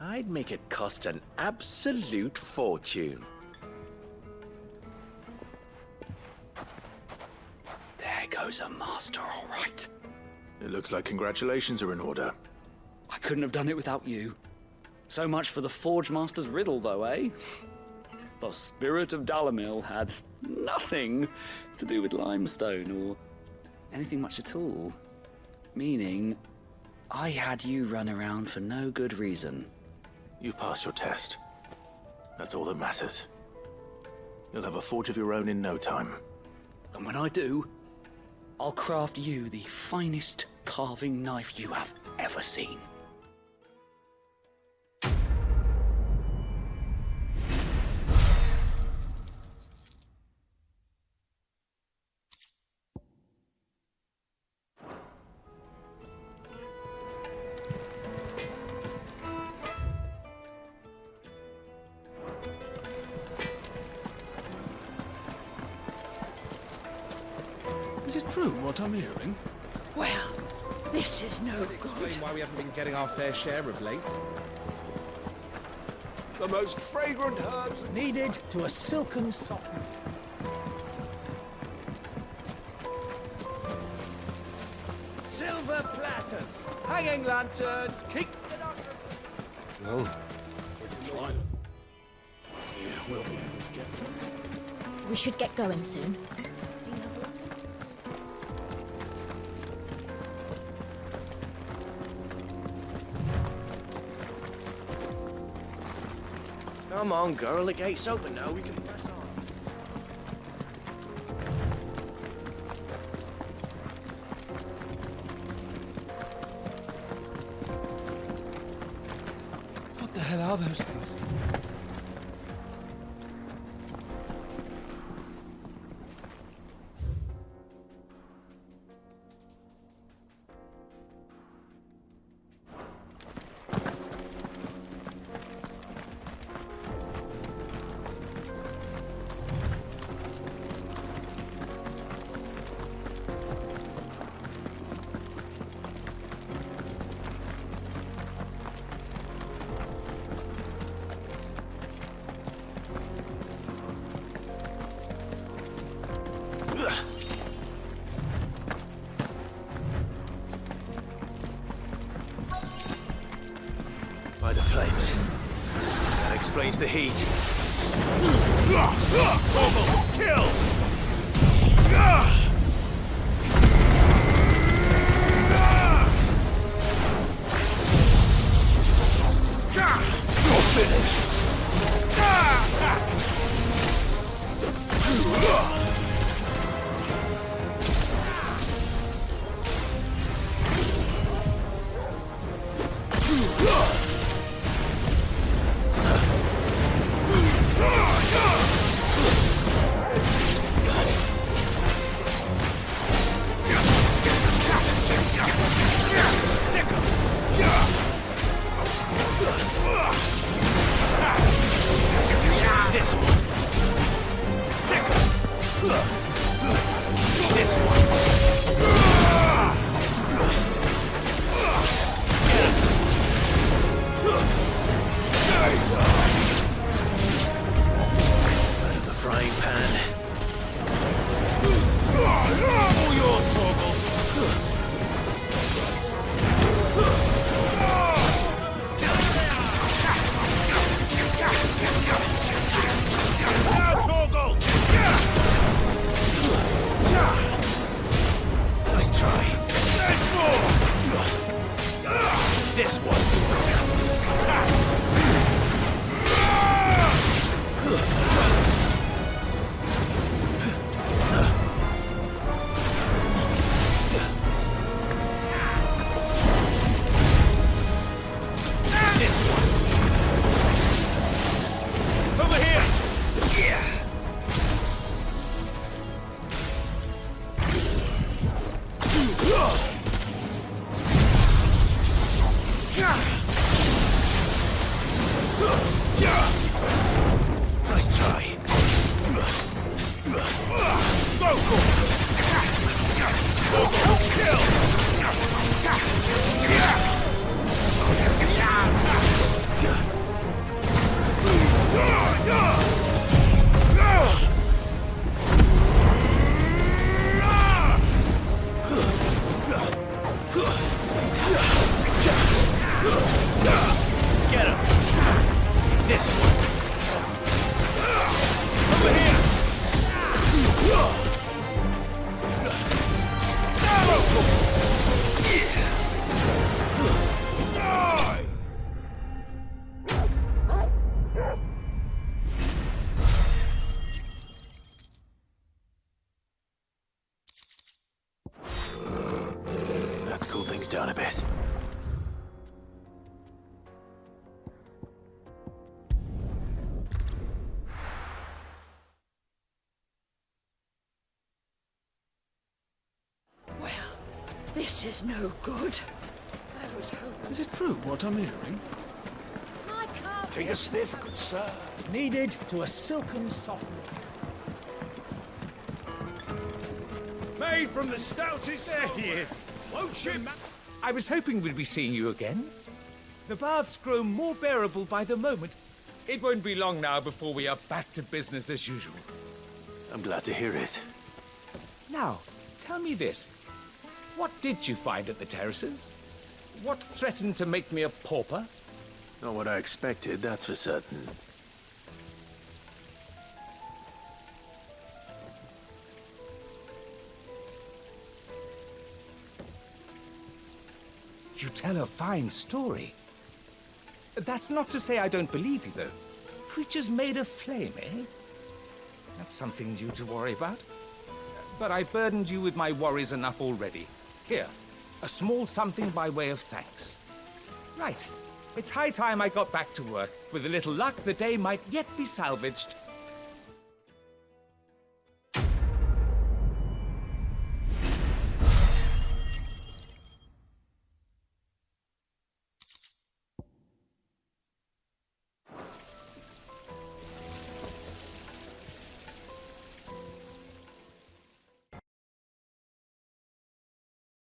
I'd make it cost an absolute fortune. There goes a master, all right. It looks like congratulations are in order. I couldn't have done it without you. So much for the Forge Master's riddle, though, eh? The spirit of Dalamil had nothing to do with limestone or anything much at all. Meaning, I had you run around for no good reason. You've passed your test. That's all that matters. You'll have a forge of your own in no time. And when I do, I'll craft you the finest carving knife you have ever seen. Is it true what I'm hearing? Well, this is no good. Explain why we haven't been getting our fair share of late. The most fragrant herbs needed to a silken softness. Silver platters, hanging lanterns, keep the doctor. Well, Fine. Yeah, we'll be able to get things. We should get going soon. Come on, girl, the gate's open now, we can press on. What the hell are those things? By the flames. That explains the heat. Kill! You're finished. This one. This Out of the frying pan. all yours, Torgal. Now, Torgal! Nice try. There's more! This one. This one. Over here! Yeah! Nice try. Get him! This one. Over here! Let's cool things down a bit. This is no good. I was hoping... Is it true what I'm hearing? I can't... Take a sniff, good sir. Kneaded to a silken softness. Made from the stoutest... There he is. Won't you? I was hoping we'd be seeing you again. The baths grow more bearable by the moment. It won't be long now before we are back to business as usual. I'm glad to hear it. Now, tell me this. What did you find at the terraces? What threatened to make me a pauper? Not what I expected, that's for certain. You tell a fine story. That's not to say I don't believe you, though. Creatures made of flame, eh? That's something you to worry about. But I burdened you with my worries enough already. Here, a small something by way of thanks. Right. It's high time I got back to work. With a little luck, the day might yet be salvaged.